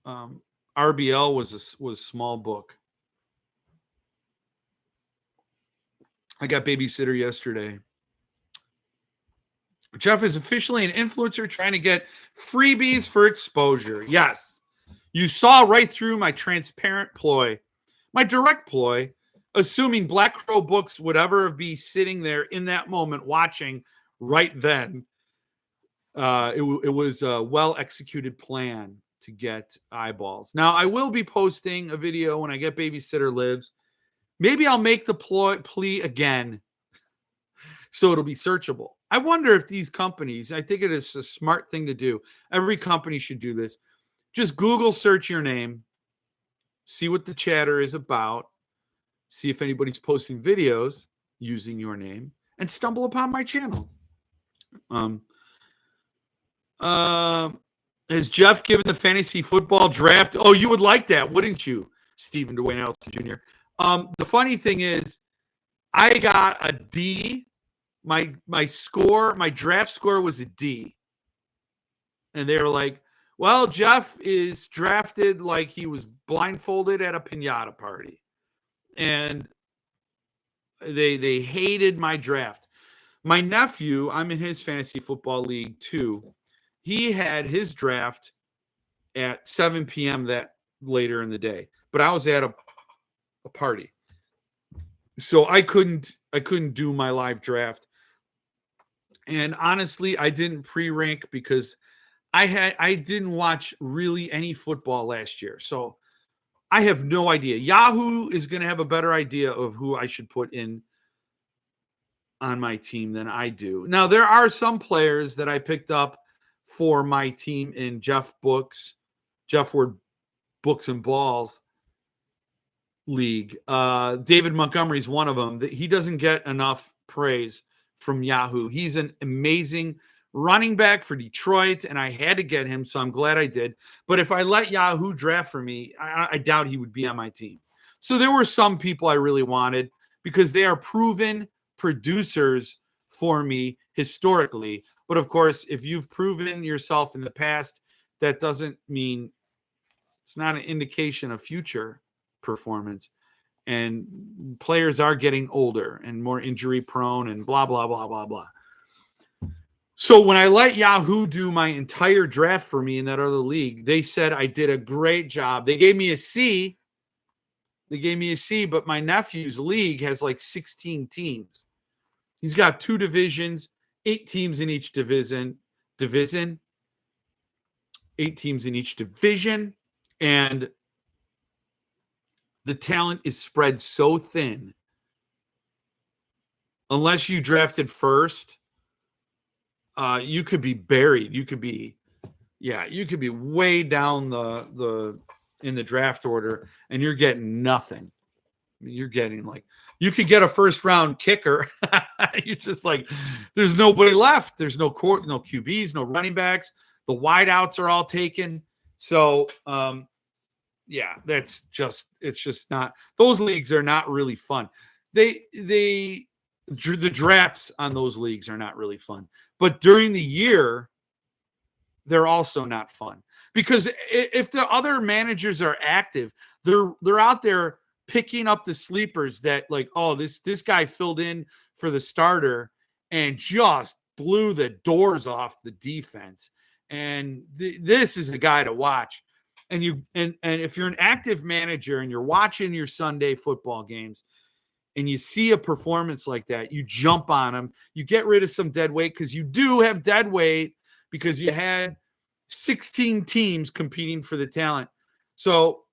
RBL was a small book. I got Babysitter yesterday. Jeff is officially an influencer trying to get freebies for exposure. Yes. You saw right through my transparent ploy, my direct ploy, assuming Black Crow Books would ever be sitting there in that moment watching right then. It was a well-executed plan to get eyeballs. Now, I will be posting a video when I get Babysitter Lives. Maybe I'll make the plea again so it'll be searchable. I wonder if these companies, I think it is a smart thing to do. Every company should do this. Just Google search your name, see what the chatter is about, see if anybody's posting videos using your name, and stumble upon my channel. Has Jeff given the fantasy football draft? Oh, you would like that, wouldn't you, Stephen Dwayne Elson Jr.? The funny thing is, I got a D. My draft score was a D. And they were like, well, Jeff is drafted like he was blindfolded at a piñata party. And they hated my draft. My nephew, I'm in his fantasy football league too. He had his draft at 7 p.m. that later in the day. But I was at a party. So I couldn't do my live draft. And honestly, I didn't pre-rank because I didn't watch really any football last year. So I have no idea. Yahoo is going to have a better idea of who I should put in on my team than I do. Now, there are some players that I picked up for my team in Jeff Word Books and Balls league. David Montgomery is one of them. He doesn't get enough praise from Yahoo. He's an amazing running back for Detroit, and I had to get him, so I'm glad I did. But if I let Yahoo draft for me, I doubt he would be on my team. So there were some people I really wanted because they are proven producers for me historically. But of course, if you've proven yourself in the past, that doesn't mean it's not an indication of future performance. And players are getting older and more injury prone and blah, blah, blah, blah, blah. So when I let Yahoo do my entire draft for me in that other league, they said I did a great job. They gave me a C. But my nephew's league has like 16 teams. He's got 2 divisions, 8 teams in each division. 8 teams in each division. And the talent is spread so thin. Unless you drafted first, you could be buried. You could be way down in the draft order, and you're getting nothing. I mean, you're getting you could get a first round kicker. You're just like, there's nobody left. There's no QBs, no running backs. The wideouts are all taken. So yeah, it's just not, those leagues are not really fun. The drafts on those leagues are not really fun. But during the year, they're also not fun because if the other managers are active, they're out there picking up the sleepers that, like, oh, this guy filled in for the starter and just blew the doors off the defense. And this is a guy to watch. And if you're an active manager and you're watching your Sunday football games and you see a performance like that, you jump on them, you get rid of some dead weight, because you do have dead weight because you had 16 teams competing for the talent. So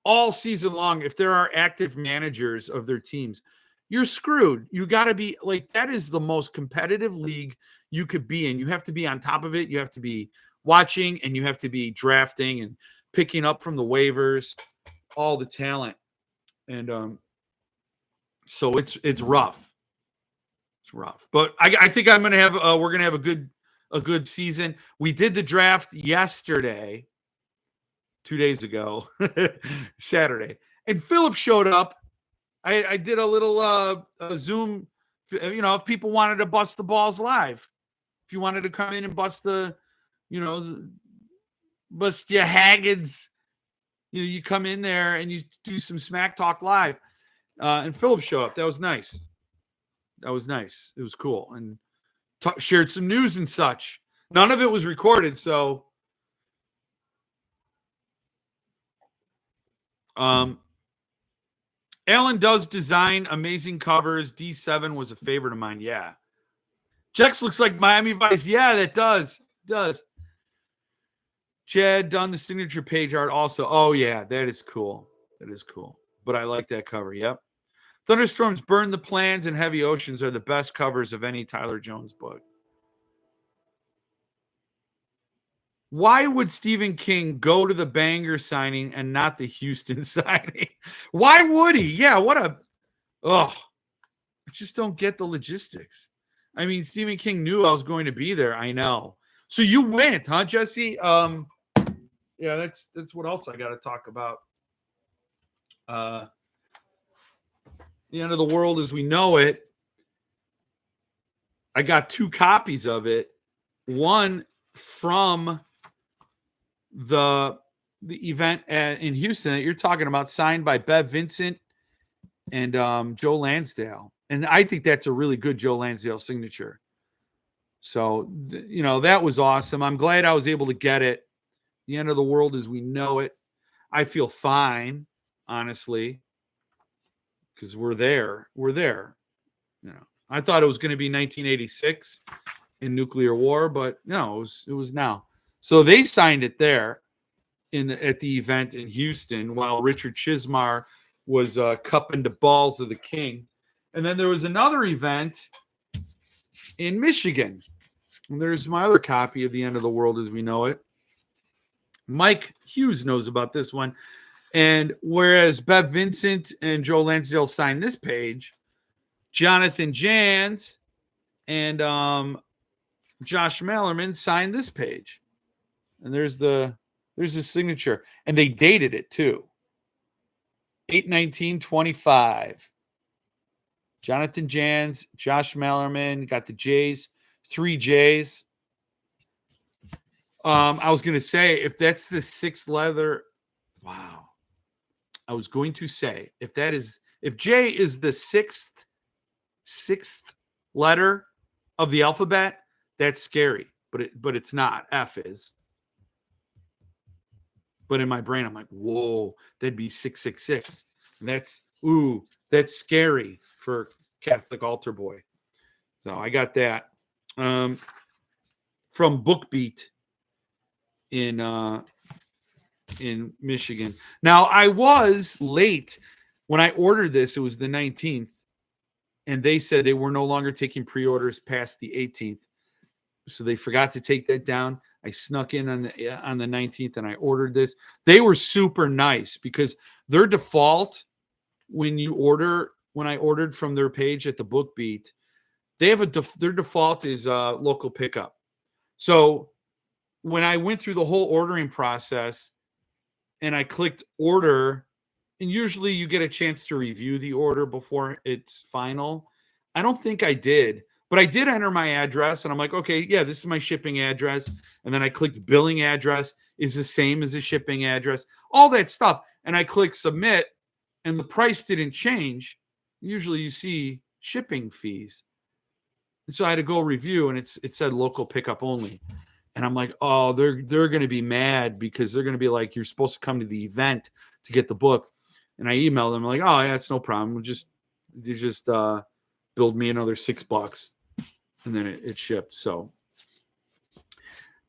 all season long, if there are active managers of their teams, you're screwed. You got to be like, that is the most competitive league you could be in. You have to be on top of it. You have to be watching, and you have to be drafting and picking up from the waivers all the talent. And so it's rough. It's rough. But I think I'm going to have we're going to have a good season. We did the draft yesterday, 2 days ago, Saturday, and Philip showed up. I did a little Zoom, if people wanted to bust the balls live, if you wanted to come in and bust bust your Haggins, you come in there and you do some smack talk live, and Philip showed up. That was nice. It was cool, and shared some news and such. None of it was recorded, so Alan does design amazing covers. D7 was a favorite of mine. Yeah. Jex looks like Miami Vice. Yeah, that does. It does. Chad done the signature page art also. Oh, yeah, that is cool. But I like that cover. Yep. Thunderstorms, Burn the Plans, and Heavy Oceans are the best covers of any Tyler Jones book. Why would Stephen King go to the Bangor signing and not the Houston signing? Why would he? Yeah, I just don't get the logistics. I mean, Stephen King knew I was going to be there. I know. So you went, huh, Jesse? Yeah, that's what else I got to talk about. The End of the World as We Know It. I got 2 copies of it. One from the event in Houston that you're talking about, signed by Bev Vincent and Joe Lansdale. And I think that's a really good Joe Lansdale signature. So, that was awesome. I'm glad I was able to get it. The End of the World as We Know It. I feel fine, honestly, because we're there. I thought it was going to be 1986 in nuclear war, but no, it was now. So they signed it there at the event in Houston, while Richard Chismar was cupping the balls of the king. And then there was another event in Michigan. And there's my other copy of The End of the World as We Know It. Mike Hughes knows about this one. And whereas Bev Vincent and Joe Lansdale signed this page, Jonathan Jans and Josh Mallerman signed this page. And there's the signature. And they dated it too. 8/19/25. Jonathan Jans, Josh Mallerman, got the J's, 3 J's. I was going to say, if that's the 6th letter, wow. I was going to say, if J is the sixth letter of the alphabet, that's scary. But it's not. F is. But in my brain, I'm like, whoa, that'd be 666. That's scary for Catholic altar boy. So I got that from BookBeat in Michigan. Now, I was late when I ordered this. It was the 19th, and they said they were no longer taking pre-orders past the 18th. So they forgot to take that down. I snuck in on the 19th and I ordered this. They were super nice because their default when I ordered from their page at the BookBeat, they have their default is local pickup. So when I went through the whole ordering process, and I clicked order, and usually you get a chance to review the order before it's final. I don't think I did, but I did enter my address, and I'm like, okay, yeah, this is my shipping address. And then I clicked billing address is the same as the shipping address, all that stuff. And I clicked submit, and the price didn't change. Usually you see shipping fees. And so I had to go review, and it said local pickup only. And I'm like, oh, they're going to be mad because they're going to be like, you're supposed to come to the event to get the book. And I emailed them like, oh, yeah, it's no problem. You just billed me another $6, and then it shipped. So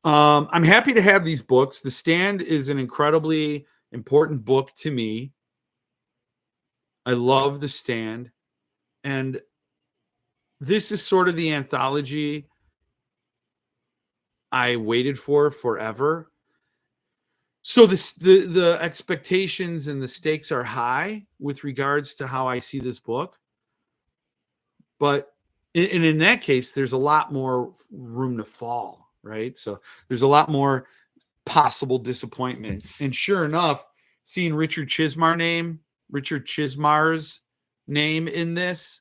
I'm happy to have these books. The Stand is an incredibly important book to me. I love The Stand, and this is sort of the anthology I waited for forever. So the expectations and the stakes are high with regards to how I see this book. But in that case, there's a lot more room to fall, right? So there's a lot more possible disappointment. And sure enough, seeing Richard Chizmar's name in this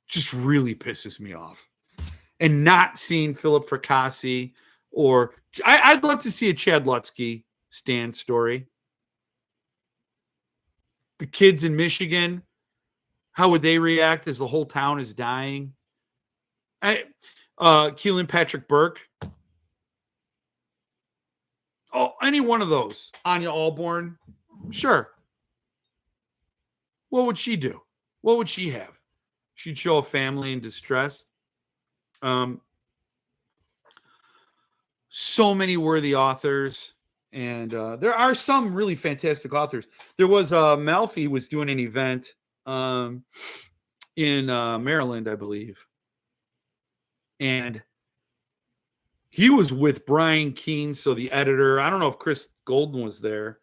just really pisses me off. And not seeing Philip Fracassi, or I'd love to see a Chad Lutzke Stand story. The kids in Michigan, how would they react as the whole town is dying? Keelan Patrick Burke. Oh, any one of those. Anya Allborn. Sure. What would she do? What would she have? She'd show a family in distress. So many worthy authors, and there are some really fantastic authors. There was Malfi was doing an event in Maryland, I believe, and he was with Brian Keene, so the editor. I don't know if Chris Golden was there,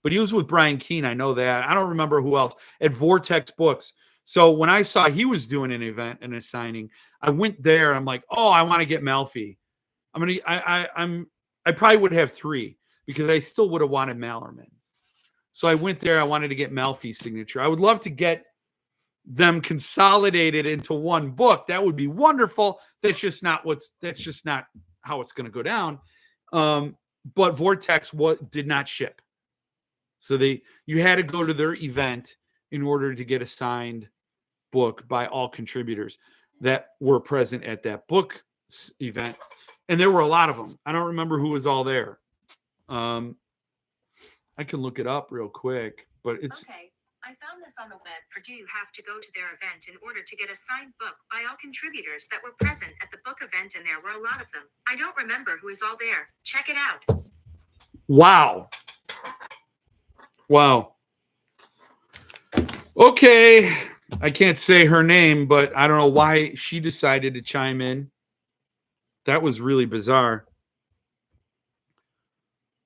but he was with Brian Keene. I know that. I don't remember who else at Vortex Books. So when I saw he was doing an event and a signing, I went there. I'm like, oh, I want to get Malfi. I probably would have 3 because I still would have wanted Mallerman. So I went there. I wanted to get Malfi's signature. I would love to get them consolidated into one book. That would be wonderful. That's just not how it's going to go down. But Vortex did not ship. So you had to go to their event in order to get a signed book by all contributors that were present at that book event. And there were a lot of them. I don't remember who was all there. I can look it up real quick, but it's okay. I found this on the web. Do you have to go to their event in order to get a signed book by all contributors that were present at the book event, and there were a lot of them. I don't remember who is all there. Check it out. Wow. Okay. I can't say her name, but I don't know why she decided to chime in. That was really bizarre.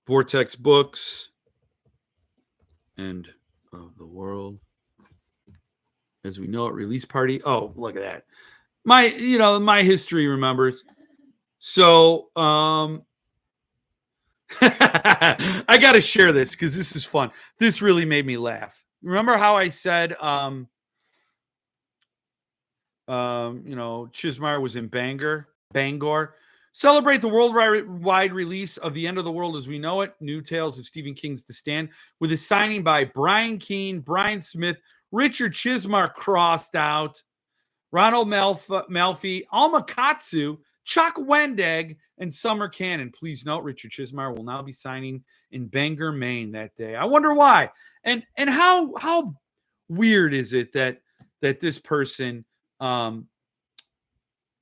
Vortex Books, End of the World as we know it, release party. Oh, look at that. My history remembers. So I got to share this because this is fun. This really made me laugh. Remember how I said Chizmar was in Bangor. Celebrate the worldwide release of The End of the World as We Know It, New Tales of Stephen King's The Stand, with a signing by Brian Keene, Brian Smith, Richard Chizmar crossed out, Ronald Malfi, Alma Katsu, Chuck Wendig, and Summer Cannon. Please note, Richard Chizmar will now be signing in Bangor, Maine that day. I wonder why. And how weird is it that this person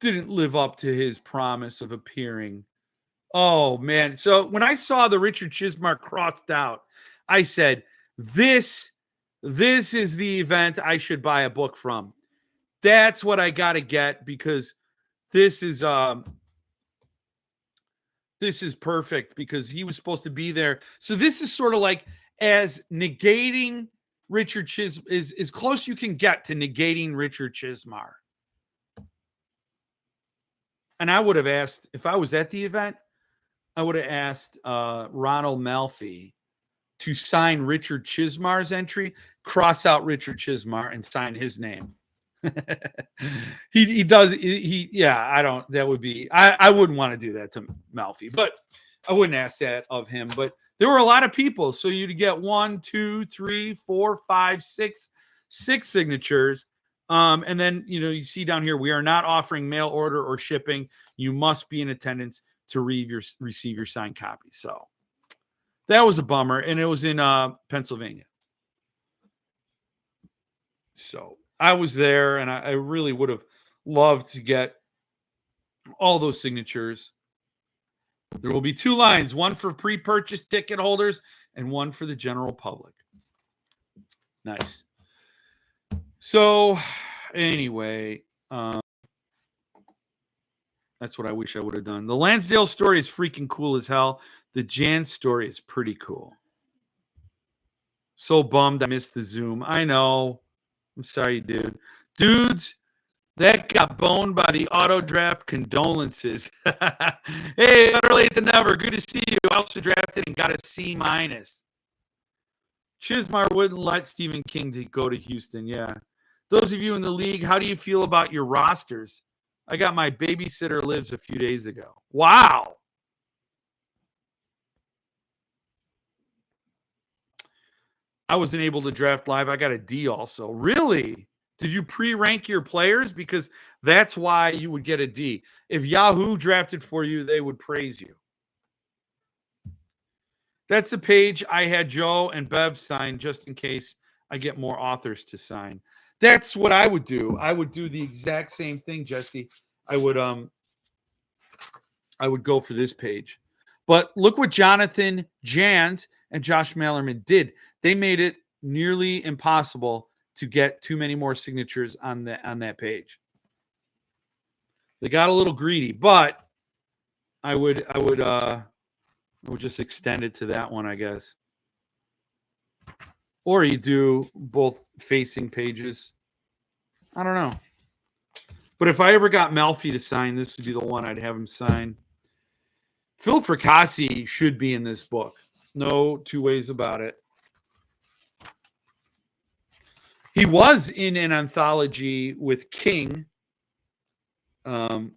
didn't live up to his promise of appearing. Oh, man. So when I saw the Richard Chizmar crossed out, I said, this is the event I should buy a book from. That's what I got to get because this is perfect because he was supposed to be there. So this is sort of like as negating Richard Chizmar is as close you can get to negating Richard Chizmar. And I would have asked if I was at the event, I would have asked Ronald Malfi to sign Richard Chismar's entry, cross out Richard Chismar, and sign his name. he does yeah, I don't, that would be, I wouldn't want to do that to Malfi, but I wouldn't ask that of him. But there were a lot of people, so you'd get 1, 2, 3, 4, 5, 6 signatures. And then, you know, you see down here, we are not offering mail order or shipping. You must be in attendance to receive your signed copy. So that was a bummer, and it was in Pennsylvania. So I was there, and I really would have loved to get all those signatures. There will be 2 lines, one for pre-purchase ticket holders and one for the general public. Nice. So anyway, that's what I wish I would have done. The Lansdale story is freaking cool as hell. The Jan story is pretty cool. So bummed I missed the Zoom. I know. I'm sorry, dude. Dudes, that got boned by the auto draft. Condolences. Hey, better late than never. Good to see you. I also drafted and got a C-. Chismar wouldn't let Stephen King go to Houston. Yeah. Those of you in the league, how do you feel about your rosters? I got my babysitter lives a few days ago. Wow. I wasn't able to draft live. I got a D also. Really? Did you pre-rank your players? Because that's why you would get a D. If Yahoo drafted for you, they would praise you. That's the page I had Joe and Bev sign just in case I get more authors to sign. That's what I would do. I would do the exact same thing, Jesse. I would go for this page. But look what Jonathan Jans and Josh Mallerman did. They made it nearly impossible to get too many more signatures on that page. They got a little greedy, but I would just extend it to that one, I guess. Or you do both facing pages. I don't know. But if I ever got Malfi to sign, this would be the one I'd have him sign. Philip Fracassi should be in this book. No 2 ways about it. He was in an anthology with King, the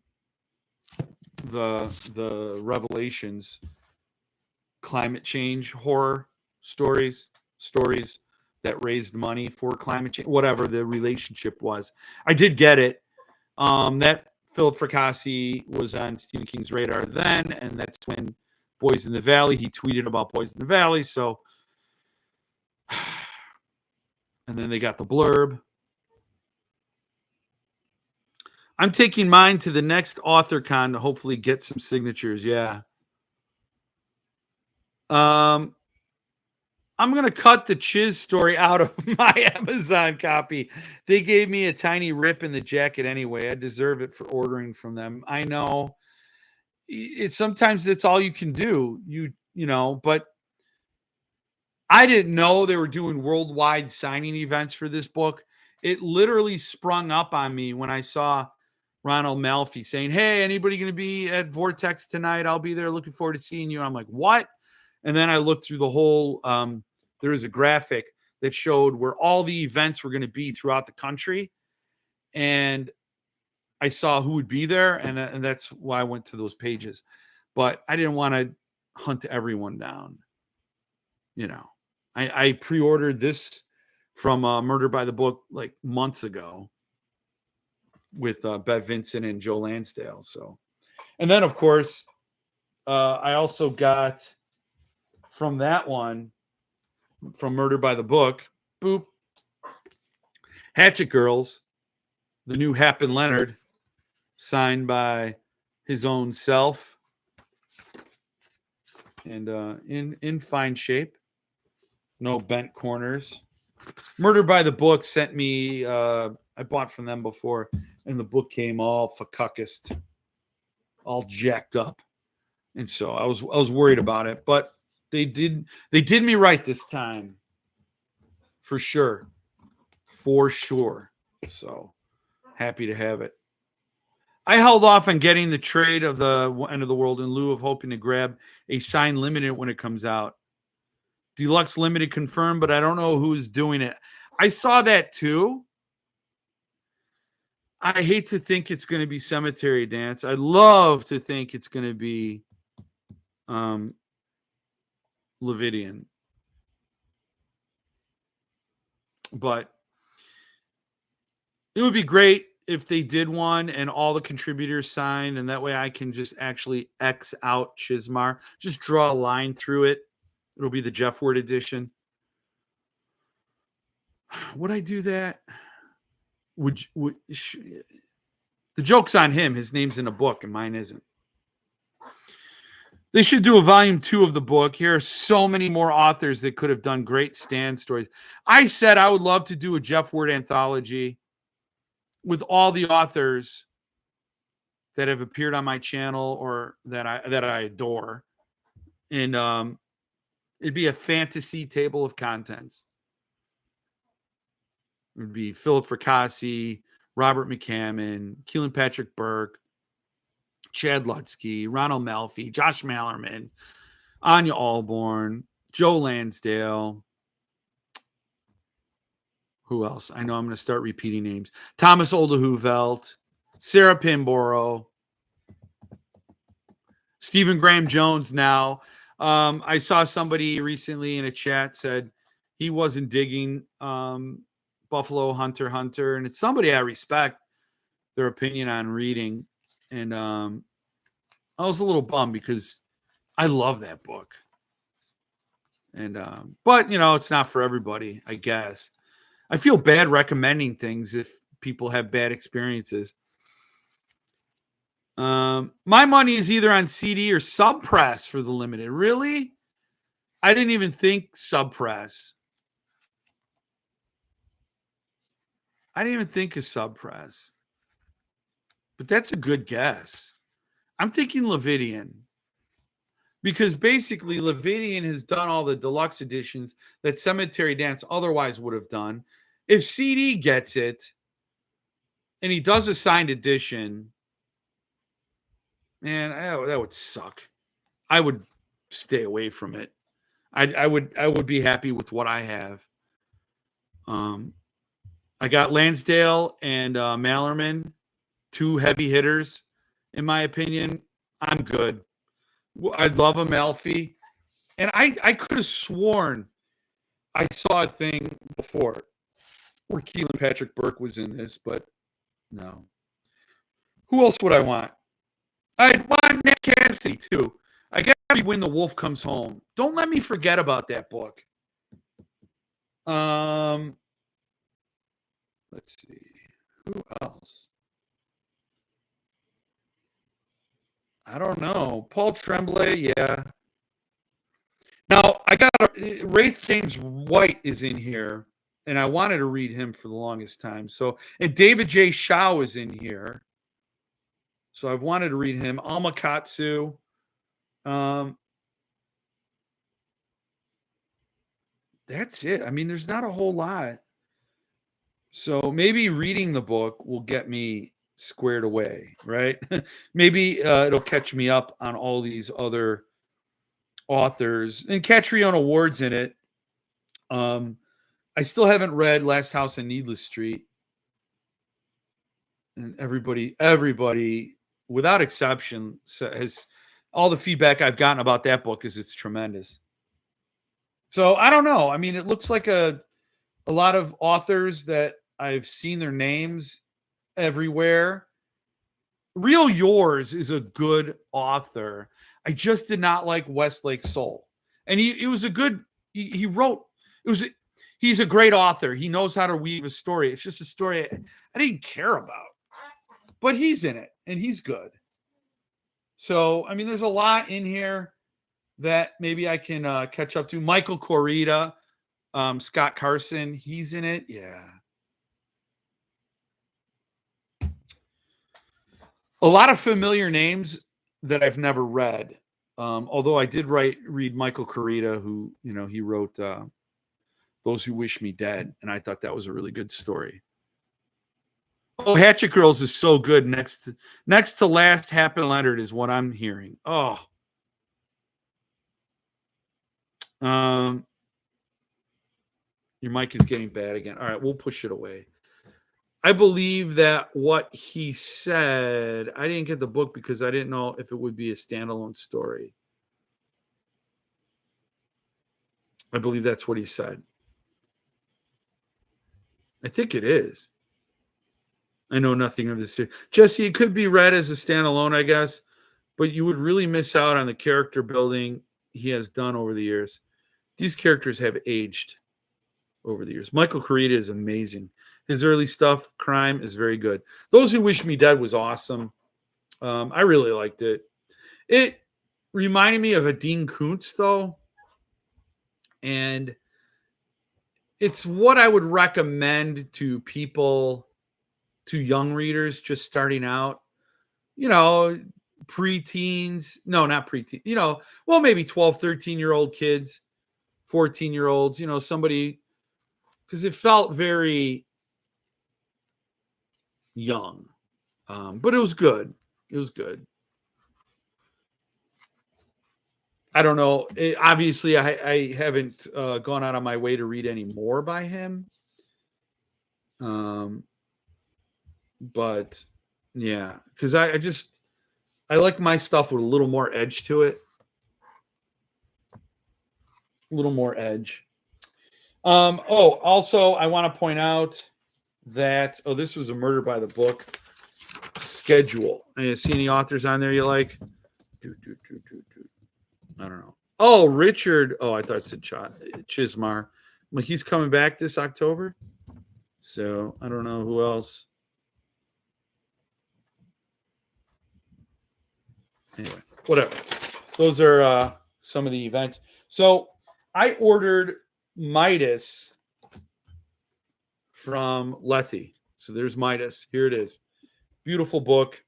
Revelations, climate change horror stories that raised money for climate change, whatever the relationship was. I did get it. That Philip Fracassi was on Stephen King's radar then, and that's when Boys in the Valley, he tweeted about Boys in the Valley, so and then they got the blurb. I'm taking mine to the next AuthorCon to hopefully get some signatures. Yeah. I'm going to cut the Chiz story out of my Amazon copy. They gave me a tiny rip in the jacket anyway. I deserve it for ordering from them. I know sometimes it's all you can do, you know, but I didn't know they were doing worldwide signing events for this book. It literally sprung up on me when I saw Ronald Malfi saying, "Hey, anybody going to be at Vortex tonight? I'll be there. Looking forward to seeing you." I'm like, "What?" And then I looked through the whole, there was a graphic that showed where all the events were going to be throughout the country. And I saw who would be there. And that's why I went to those pages. But I didn't want to hunt everyone down. You know, I pre-ordered this from Murder by the Book like months ago with Bev Vincent and Joe Lansdale. So, and then of course, I also got from that one, from Murder by the Book, boop, Hatchet Girls, the new Hap and Leonard, signed by his own self, and in fine shape, no bent corners. Murder by the Book sent me, I bought from them before, and the book came all fuckuckist, all jacked up, and so I was worried about it, but they did me right this time, for sure. So happy to have it. I held off on getting the trade of the End of the World in lieu of hoping to grab a signed limited when it comes out. Deluxe limited confirmed, but I don't know who's doing it. I saw that too. I hate to think it's going to be Cemetery Dance. I'd love to think it's going to be Levidian. But it would be great if they did one and all the contributors signed, and that way I can just actually X out Chizmar. Just draw a line through it. It'll be the Jeff Word edition. Would I do that? The joke's on him. His name's in a book and mine isn't. They should do a volume 2 of the book. Here are so many more authors that could have done great stand stories. I said I would love to do a Jeff Word anthology with all the authors that have appeared on my channel or that I adore. And it'd be a fantasy table of contents. It would be Philip Fracassi, Robert McCammon, Keelan Patrick Burke, Chad Lutsky, Ronald Melfi, Josh Mallerman, Anya Alborn, Joe Lansdale. Who else? I know I'm going to start repeating names. Thomas Oldehuvelt, Sarah Pinborough, Stephen Graham Jones now. I saw somebody recently in a chat said he wasn't digging Buffalo Hunter, and it's somebody I respect their opinion on reading. And I was a little bummed because I love that book. And but it's not for everybody, I guess. I feel bad recommending things if people have bad experiences. My money is either on CD or sub press for the limited. Really? I didn't even think sub press. I didn't even think of sub press. But that's a good guess. I'm thinking Levidian. Because basically Levidian has done all the deluxe editions that Cemetery Dance otherwise would have done. If CD gets it and he does a signed edition, man, that would suck. I would stay away from it. I would be happy with what I have. I got Lansdale and Mallerman, 2 heavy hitters, in my opinion. I'm good. I'd love a Melfi. And I could have sworn I saw a thing before where Keelan Patrick Burke was in this, but no. Who else would I want? I'd want Nick Cassidy, too. I got to be When the Wolf Comes Home. Don't let me forget about that book. Let's see. Who else? I don't know. Paul Tremblay, yeah. Now, I got Wraith James White is in here, and I wanted to read him for the longest time. So, and David J. Shaw is in here. So I've wanted to read him. Alma Katsu. That's it. I mean, there's not a whole lot. So maybe reading the book will get me squared away, right? Maybe it'll catch me up on all these other authors. And Catriona Ward's in it. I still haven't read Last House on Needless Street. And everybody, without exception, has all the feedback I've gotten about that book is it's tremendous. So I don't know. I mean, it looks like a lot of authors that I've seen their names everywhere. Real Yours is a good author. I just did not like Westlake Soul. And he was a good, he wrote, he's a great author. He knows how to weave a story. It's just a story I didn't care about. But he's in it, and he's good. So, I mean, there's a lot in here that maybe I can catch up to. Michael Corita, Scott Carson, he's in it. Yeah. A lot of familiar names that I've never read. Although I did read Michael Corita, who, he wrote Those Who Wish Me Dead, and I thought that was a really good story. Oh, Hatchet Girls is so good. Next to last, Hap and Leonard is what I'm hearing. Oh. Your mic is getting bad again. All right, we'll push it away. I believe that what he said, I didn't get the book because I didn't know if it would be a standalone story. I believe that's what he said. I think it is. I know nothing of this. Jesse, it could be read as a standalone, I guess, but you would really miss out on the character building he has done over the years. These characters have aged over the years. Michael Carita is amazing. His early stuff, Crime, is very good. Those Who Wish Me Dead was awesome. I really liked it. It reminded me of a Dean Koontz, though. And it's what I would recommend to people, to young readers just starting out, preteens. No, not preteen. Well, maybe 12, 13-year-old kids, 14-year-olds, somebody, because it felt very young. But it was good. It was good. I don't know. Obviously, I haven't gone out of my way to read any more by him. But yeah, because I like my stuff with a little more edge to it. A little more edge. Also, I want to point out that this was a Murder by the Book schedule. And you see any authors on there you like? I don't know. Oh, Richard. Oh, I thought it said Chismar. Like, he's coming back this October. So I don't know who else. Anyway, whatever. Those are some of the events. So I ordered Midas from Lethe. So there's Midas. Here it is. Beautiful book.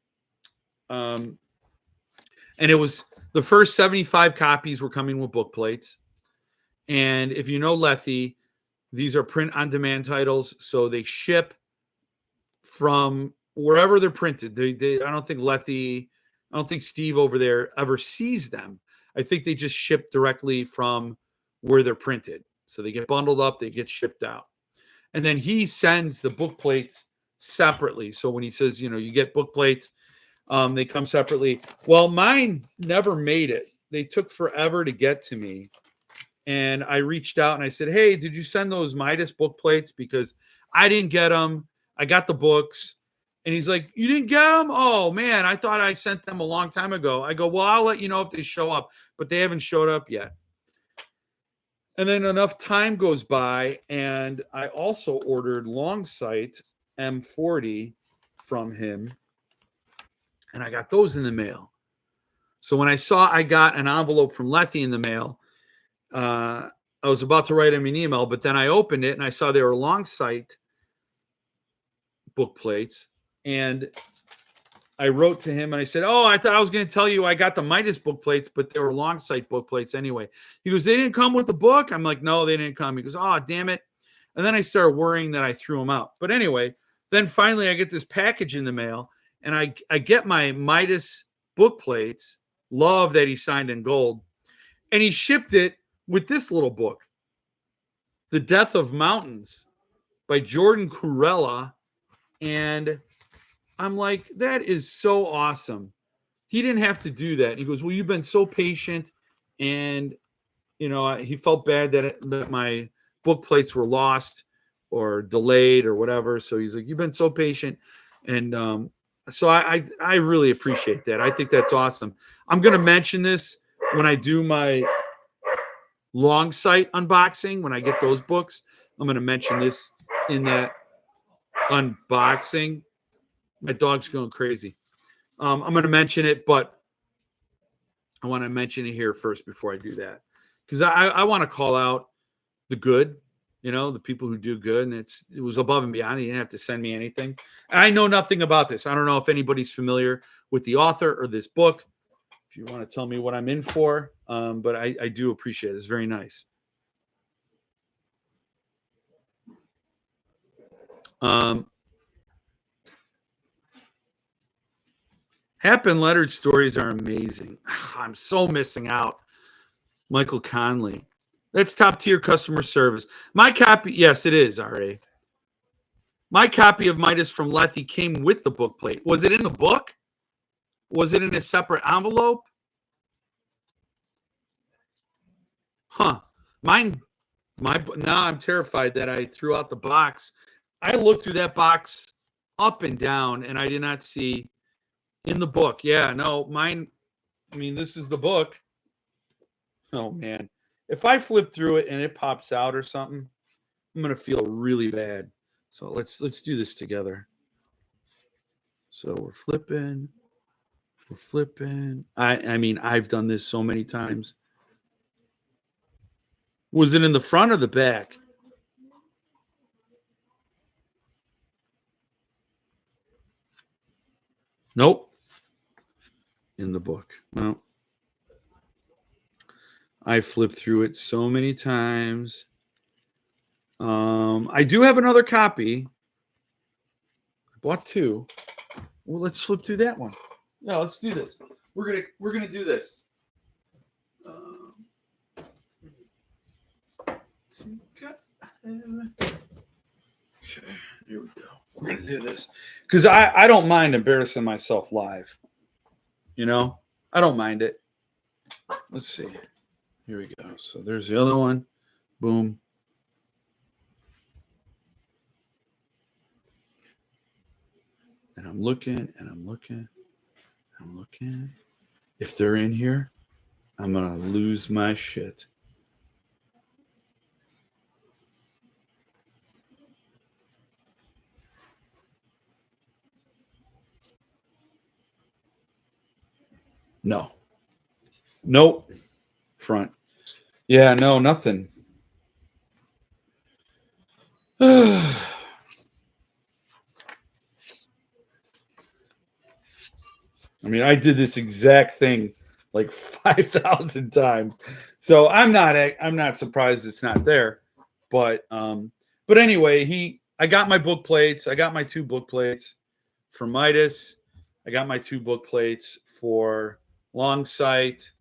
And it was the first 75 copies were coming with book plates. And if you know Lethe, these are print on demand titles. So they ship from wherever they're printed. I don't think Lethe, I don't think Steve over there ever sees them. I think they just ship directly from where they're printed. So they get bundled up, they get shipped out. And then he sends the book plates separately. So when he says, you get book plates, they come separately. Well, mine never made it. They took forever to get to me. And I reached out and I said, hey, did you send those Midas book plates? Because I didn't get them. I got the books. And he's like, you didn't get them? Oh, man, I thought I sent them a long time ago. I go, well, I'll let you know if they show up. But they haven't showed up yet. And then enough time goes by, and I also ordered Longsight M40 from him, and I got those in the mail. So when I saw I got an envelope from Lethe in the mail, I was about to write him an email, but then I opened it, and I saw they were Longsight book plates, and I wrote to him and I said, I thought I was going to tell you I got the Midas book plates, but they were Longsight book plates anyway. He goes, they didn't come with the book? I'm like, no, they didn't come. He goes, oh, damn it. And then I started worrying that I threw them out. But anyway, then finally I get this package in the mail and I get my Midas book plates, love that he signed in gold. And he shipped it with this little book, The Death of Mountains by Jordan Kurella. And I'm like, that is so awesome. He didn't have to do that. He goes, well, you've been so patient. And, he felt bad that my book plates were lost or delayed or whatever. So he's like, you've been so patient. And so I really appreciate that. I think that's awesome. I'm going to mention this when I do my Longsight unboxing. When I get those books, I'm going to mention this in that unboxing. My dog's going crazy. I'm going to mention it, but I want to mention it here first before I do that. Because I want to call out the good, the people who do good. And it was above and beyond. He didn't have to send me anything. And I know nothing about this. I don't know if anybody's familiar with the author or this book. If you want to tell me what I'm in for. But I do appreciate it. It's very nice. Happen lettered stories are amazing. I'm so missing out. Michael Conley. That's top tier customer service. My copy, yes, it is, RA. My copy of Midas from Lethe came with the book plate. Was it in the book? Was it in a separate envelope? Huh. Now I'm terrified that I threw out the box. I looked through that box up and down, and I did not see in the book. Yeah, no, mine. I mean, this is the book. Oh man, if I flip through it and it pops out or something, I'm gonna feel really bad. So let's do this together. So we're flipping. We're flipping. I mean, I've done this so many times. Was it in the front or the back? Nope. In the book. No. I flipped through it so many times. I do have another copy. I bought two. Well, let's flip through that one. Yeah, let's do this. We're gonna do this. Okay, here we go. We're gonna do this because I don't mind embarrassing myself live. You know, I don't mind it. Let's see. Here we go. So there's the other one. Boom. And I'm looking and I'm looking. I'm looking. If they're in here, I'm gonna lose my shit. No. Nope. Front. Yeah, no, nothing. I mean, I did this exact thing like 5,000 times. So I'm not surprised it's not there. But anyway, I got my book plates. I got my 2 book plates for Midas. I got my 2 book plates for Long Sight.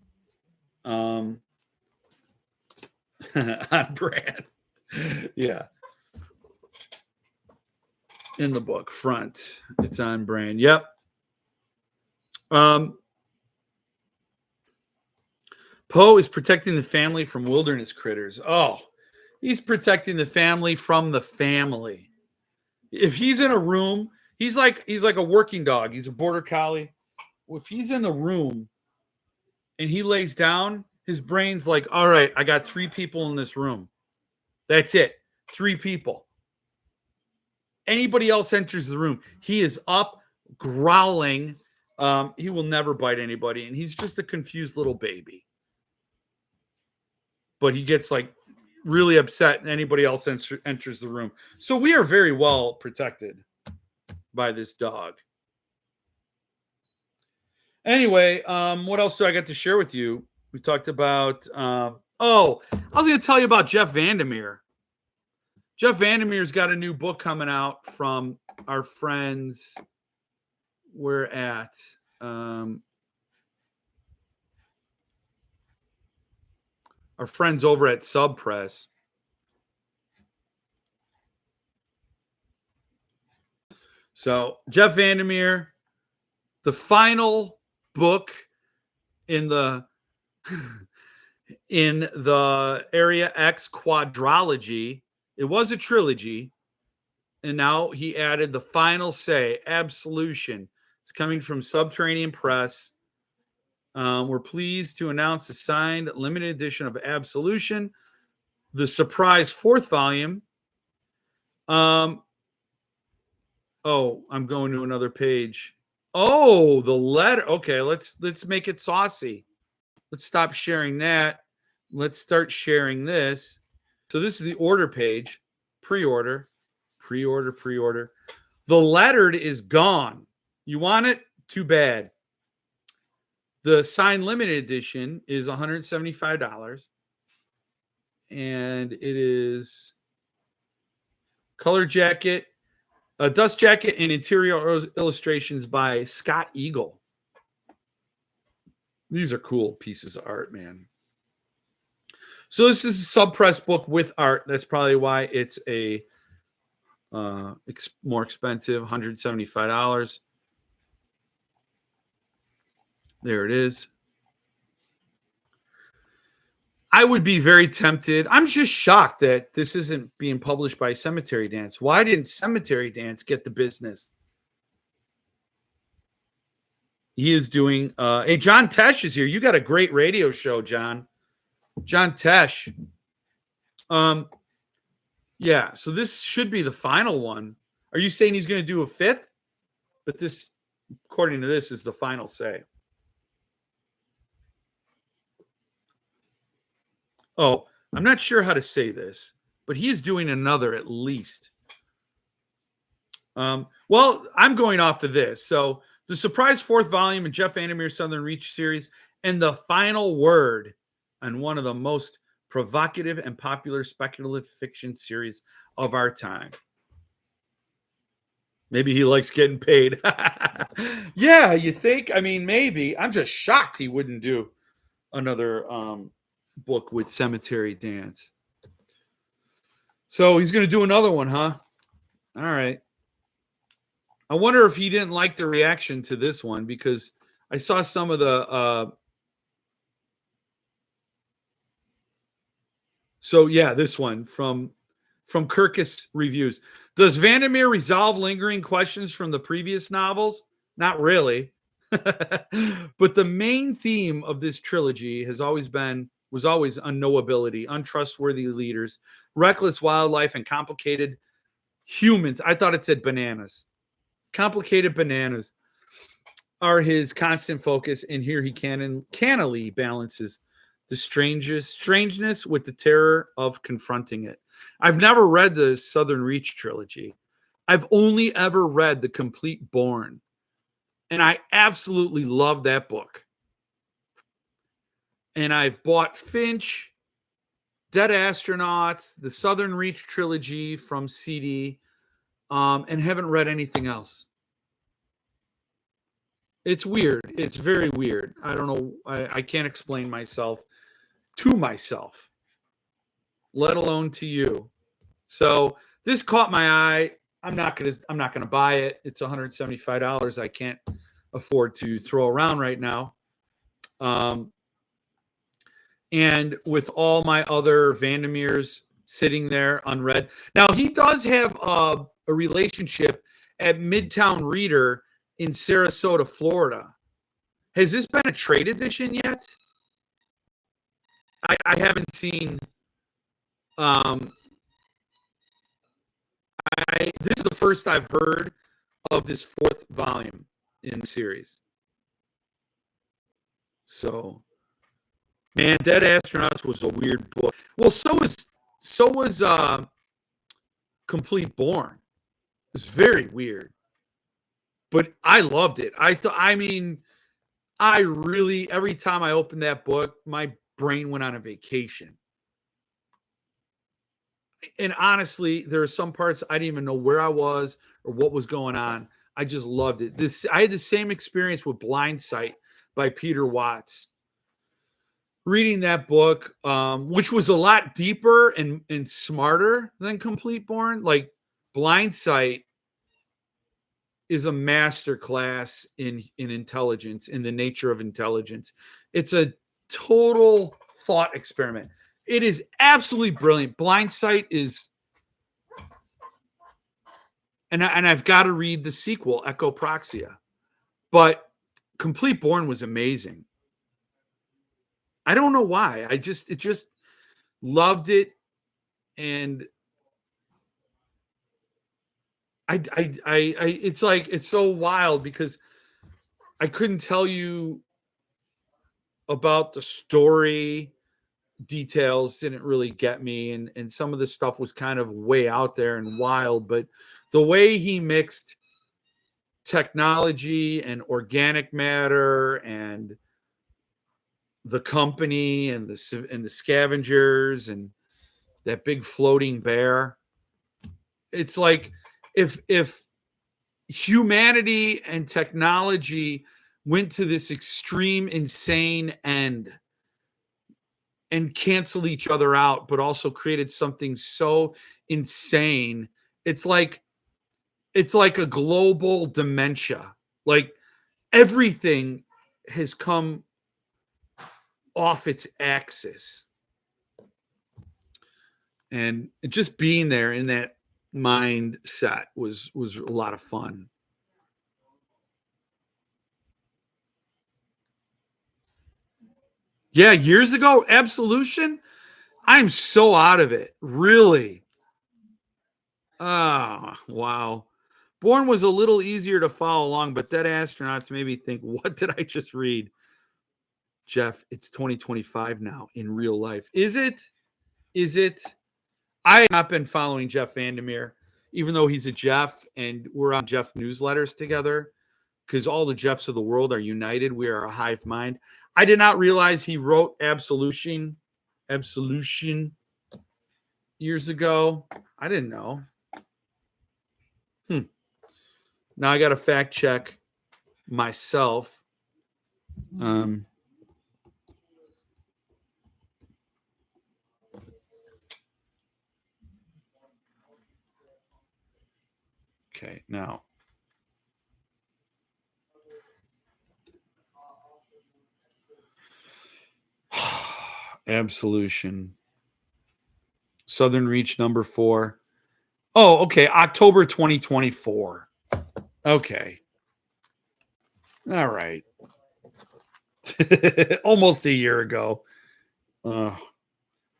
On brand. Yeah. In the book, front. It's on brand. Yep. Poe is protecting the family from wilderness critters. Oh, he's protecting the family from the family. If he's in a room, he's like a working dog. He's a border collie. If he's in the room and he lays down, his brain's like, all right, I got 3 people in this room. That's it. 3 people. Anybody else enters the room, he is up growling. He will never bite anybody, and he's just a confused little baby. But he gets like really upset and anybody else enters the room. So we are very well protected by this dog. Anyway, what else do I got to share with you? We talked about, I was going to tell you about Jeff Vandermeer. Jeff Vandermeer's got a new book coming out from our friends. We're at, our friends over at Sub Press. So Jeff Vandermeer, the final book in the Area X quadrology. It was a trilogy, and now he added the final say, Absolution. It's coming from Subterranean Press. We're pleased to announce a signed limited edition of Absolution, the surprise 4th volume. I'm going to another page. Oh, the letter. Okay, let's make it saucy. Let's stop sharing that. Let's start sharing this. So this is the order page. Pre-order. The lettered is gone. You want it? Too bad. The signed limited edition is $175. And it is color jacket, a dust jacket, and interior illustrations by Scott Eagle. These are cool pieces of art, man. So this is a sub-press book with art. That's probably why it's a more expensive, $175. There it is. I would be very tempted. I'm just shocked that this isn't being published by Cemetery Dance. Why didn't Cemetery Dance get the business? He is doing. Hey, John Tesh is here. You got a great radio show, John. John Tesh. Yeah. So this should be the final one. Are you saying he's going to do a fifth? But this, according to this, is the final say. Oh, I'm not sure how to say this, but he is doing another at least. Well, I'm going off of this. So the surprise fourth volume in Jeff Vandermeer's Southern Reach series, and the final word on one of the most provocative and popular speculative fiction series of our time. Maybe he likes getting paid. Yeah, you think? I mean, maybe. I'm just shocked he wouldn't do another book with Cemetery Dance. So he's going to do another one, huh? All right. I wonder if he didn't like the reaction to this one, because I saw some of the so yeah, this one from Kirkus Reviews. Does Vandermeer resolve lingering questions from the previous novels? Not really. But the main theme of this trilogy was always unknowability, untrustworthy leaders, reckless wildlife, and complicated humans. I thought it said bananas. Complicated bananas are his constant focus, and here he cannily balances the strangeness with the terror of confronting it. I've never read the Southern Reach trilogy. I've only ever read The Complete Born, and I absolutely love that book. And I've bought Finch, Dead Astronauts, the Southern Reach trilogy from CD, and haven't read anything else. It's weird. It's very weird. I don't know. I can't explain myself to myself, let alone to you. So this caught my eye. I'm not gonna buy it. It's $175. I can't afford to throw around right now. And with all my other Vandermeers sitting there unread. Now he does have a relationship at Midtown Reader in Sarasota, Florida. Has this been a trade edition yet? I haven't seen. This is the first I've heard of this fourth volume in the series. So, man, Dead Astronauts was a weird book. Well, so was Complete Born. It's very weird, but I loved it. I really, every time I opened that book, my brain went on a vacation. And honestly, there are some parts I didn't even know where I was or what was going on. I just loved it. I had the same experience with Blind Sight by Peter Watts. Reading that book, which was a lot deeper and smarter than Complete Born. Like Blind Sight is a master class in intelligence, in the nature of intelligence. It's a total thought experiment. It is absolutely brilliant. Blind Sight is, and I've got to read the sequel, Echoproxia, but Complete Born was amazing. I don't know why. I just loved it, and it's like, it's so wild because I couldn't tell you about the story. Details didn't really get me, and some of the stuff was kind of way out there and wild, but the way he mixed technology and organic matter and the company and the scavengers and that big floating bear, it's like if humanity and technology went to this extreme, insane end and canceled each other out, but also created something so insane. It's like a global dementia. Like everything has come off its axis. And just being there in that mindset was a lot of fun. Yeah, years ago, Absolution. I'm so out of it. Really. Oh, wow. Born was a little easier to follow along, but Dead Astronauts made me think, what did I just read? Jeff, it's 2025 now in real life. Is it? Is it? I have not been following Jeff Vandermeer, even though he's a Jeff and we're on Jeff newsletters together because all the Jeffs of the world are united. We are a hive mind. I did not realize he wrote Absolution years ago. I didn't know. Now I got to fact check myself. Okay, now. Absolution. Southern Reach number 4. Oh, okay. October 2024. Okay. All right. Almost a year ago.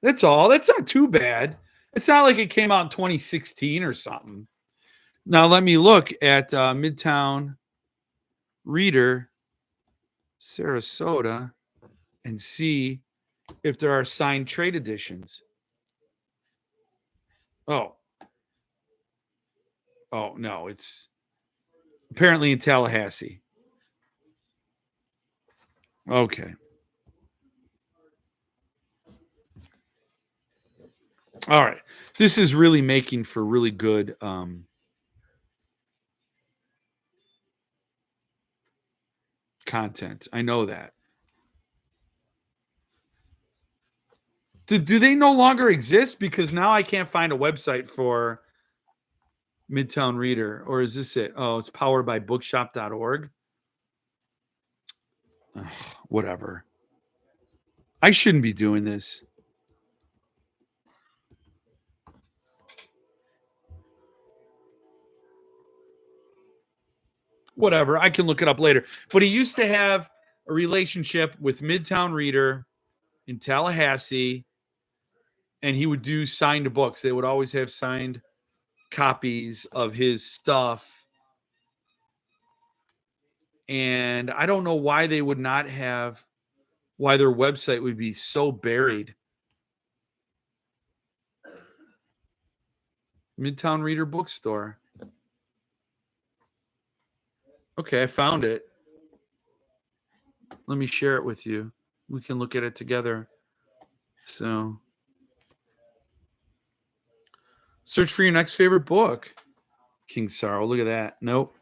That's all. That's not too bad. It's not like it came out in 2016 or something. Now let me look at Midtown Reader, Sarasota, and see if there are signed trade editions. Oh no, it's apparently in Tallahassee. Okay. All right. This is really making for really good content. I know that. Do they no longer exist? Because now I can't find a website for Midtown Reader. Or is this it? Oh, it's powered by bookshop.org. Whatever. I shouldn't be doing this. Whatever. I can look it up later. But he used to have a relationship with Midtown Reader in Tallahassee, and he would do signed books. They would always have signed copies of his stuff. And I don't know why they would not have, why their website would be so buried. Midtown Reader Bookstore. Okay, I found it. Let me share it with you. We can look at it together. So, search for your next favorite book. King Sorrow. Look at that. Nope.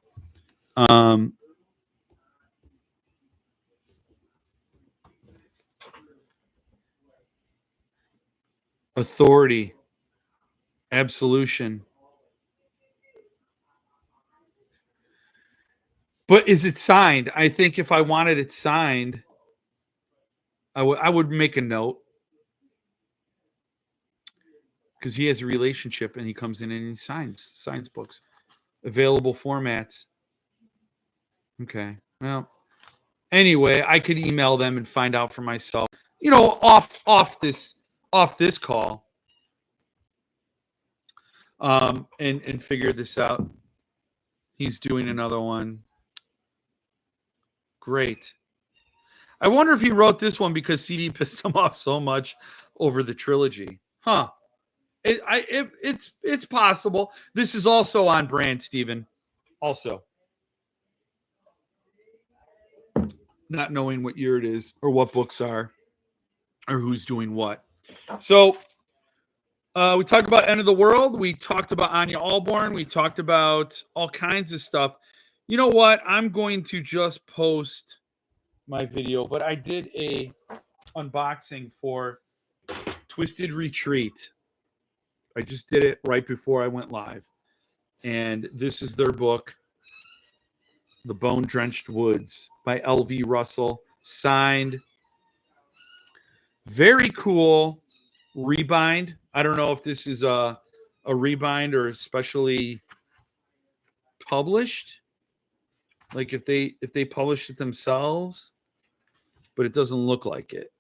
Authority. Absolution. But is it signed? I think if I wanted it signed, I would make a note. Because he has a relationship and he comes in and he signs books. Available formats. Okay. Well, anyway, I could email them and find out for myself. You know, off this call. And figure this out. He's doing another one. Great. I wonder if he wrote this one because CD pissed him off so much over the trilogy. Huh. It's possible. This is also on brand, Stephen. Also. Not knowing what year it is or what books are or who's doing what. So we talked about End of the World. We talked about Anya Allborn. We talked about all kinds of stuff. You know what? I'm going to just post my video, but I did a unboxing for Twisted Retreat. I just did it right before I went live. And this is their book, The Bone Drenched Woods by L.V. Russell, signed. Very cool rebind. I don't know if this is a rebind or especially published, like if they published it themselves, but it doesn't look like it.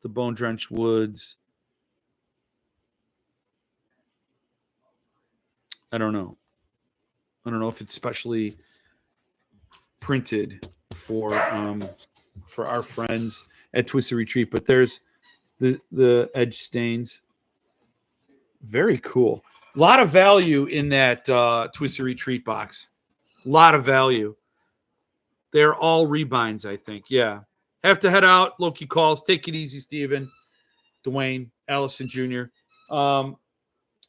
The Bone Drenched Woods. I don't know if it's specially printed for our friends at Twisted Retreat, but there's the edge stains. Very cool. A lot of value in that Twisted Retreat box. A lot of value. They're all rebinds, I think. Yeah. Have to head out. Loki calls. Take it easy, Steven. Dwayne, Allison Jr.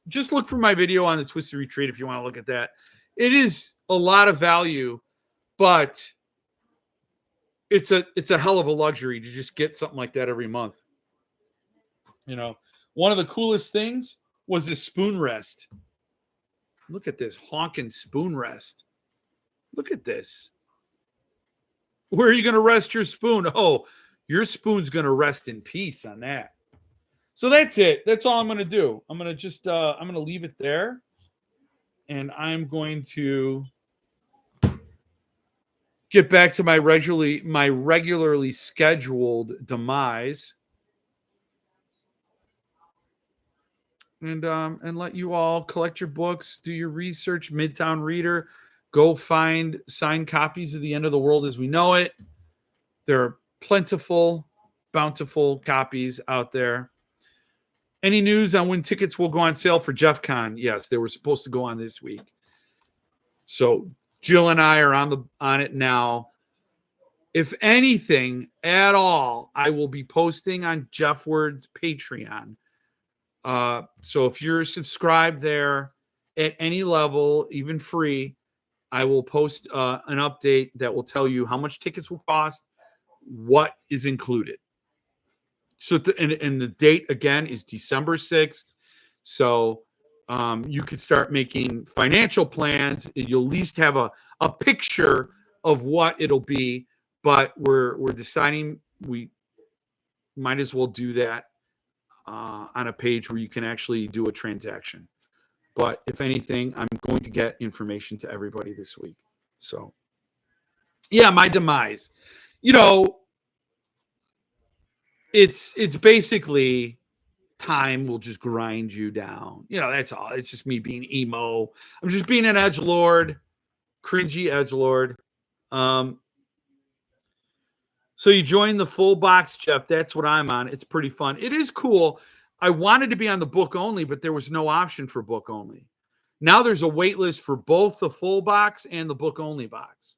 Just look for my video on the Twisted Retreat if you want to look at that. It is a lot of value, but it's a hell of a luxury to just get something like that every month. You know, one of the coolest things was this spoon rest. Look at this honking spoon rest. Look at this. Where are you going to rest your spoon? Oh, your spoon's going to rest in peace on that. So that's it. That's all I'm going to do. I'm going to just I'm going to leave it there, and I'm going to get back to my regularly scheduled demise, and let you all collect your books, do your research. Midtown Reader, go find signed copies of The End of the World as We Know It. There are plentiful, bountiful copies out there. Any news on when tickets will go on sale for Jeff Con? Yes, they were supposed to go on this week. So Jill and I are on it now. If anything at all, I will be posting on Jeff Word's Patreon. So if you're subscribed there at any level, even free, I will post an update that will tell you how much tickets will cost, what is included. So, and the date again is December 6th. So you could start making financial plans. You'll at least have a picture of what it'll be. But we're deciding we might as well do that on a page where you can actually do a transaction. But if anything, I'm going to get information to everybody this week. So, yeah, my demise. You know, it's basically time will just grind you down. You know, that's all. It's just me being emo. I'm just being an edgelord, cringy edgelord. So you join the full box, Jeff. That's what I'm on. It's pretty fun. It is cool. I wanted to be on the book only, but there was no option for book only. Now there's a wait list for both the full box and the book only box.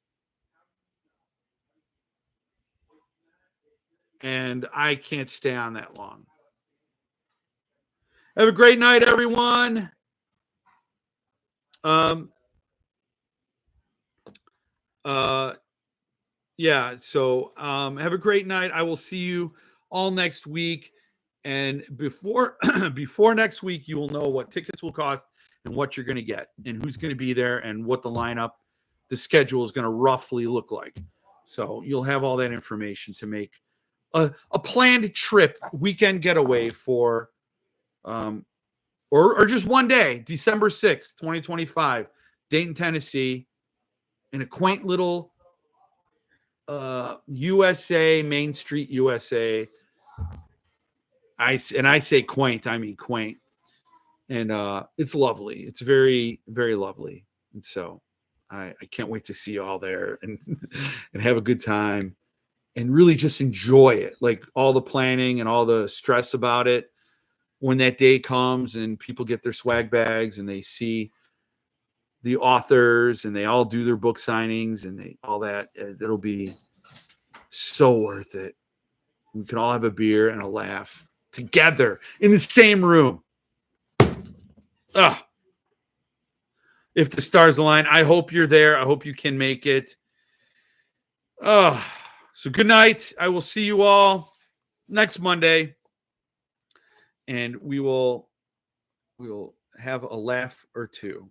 And I can't stay on that long. Have a great night, everyone. Yeah, so have a great night. I will see you all next week. And before before next week, you will know what tickets will cost and what you're going to get and who's going to be there and what the lineup, the schedule is going to roughly look like. So you'll have all that information to make a planned trip, weekend getaway for or just one day, December 6th, 2025, Dayton, Tennessee, in a quaint little USA, Main Street, USA. I say quaint, I mean quaint. And it's lovely. It's very, very lovely. And so I can't wait to see you all there and and have a good time and really just enjoy it. Like all the planning and all the stress about it. When that day comes and people get their swag bags and they see the authors and they all do their book signings and all that, it'll be so worth it. We can all have a beer and a laugh together in the same room. if the stars align. I hope you're there. I hope you can make it. Oh, so good night. I will see you all next Monday, and we will have a laugh or two.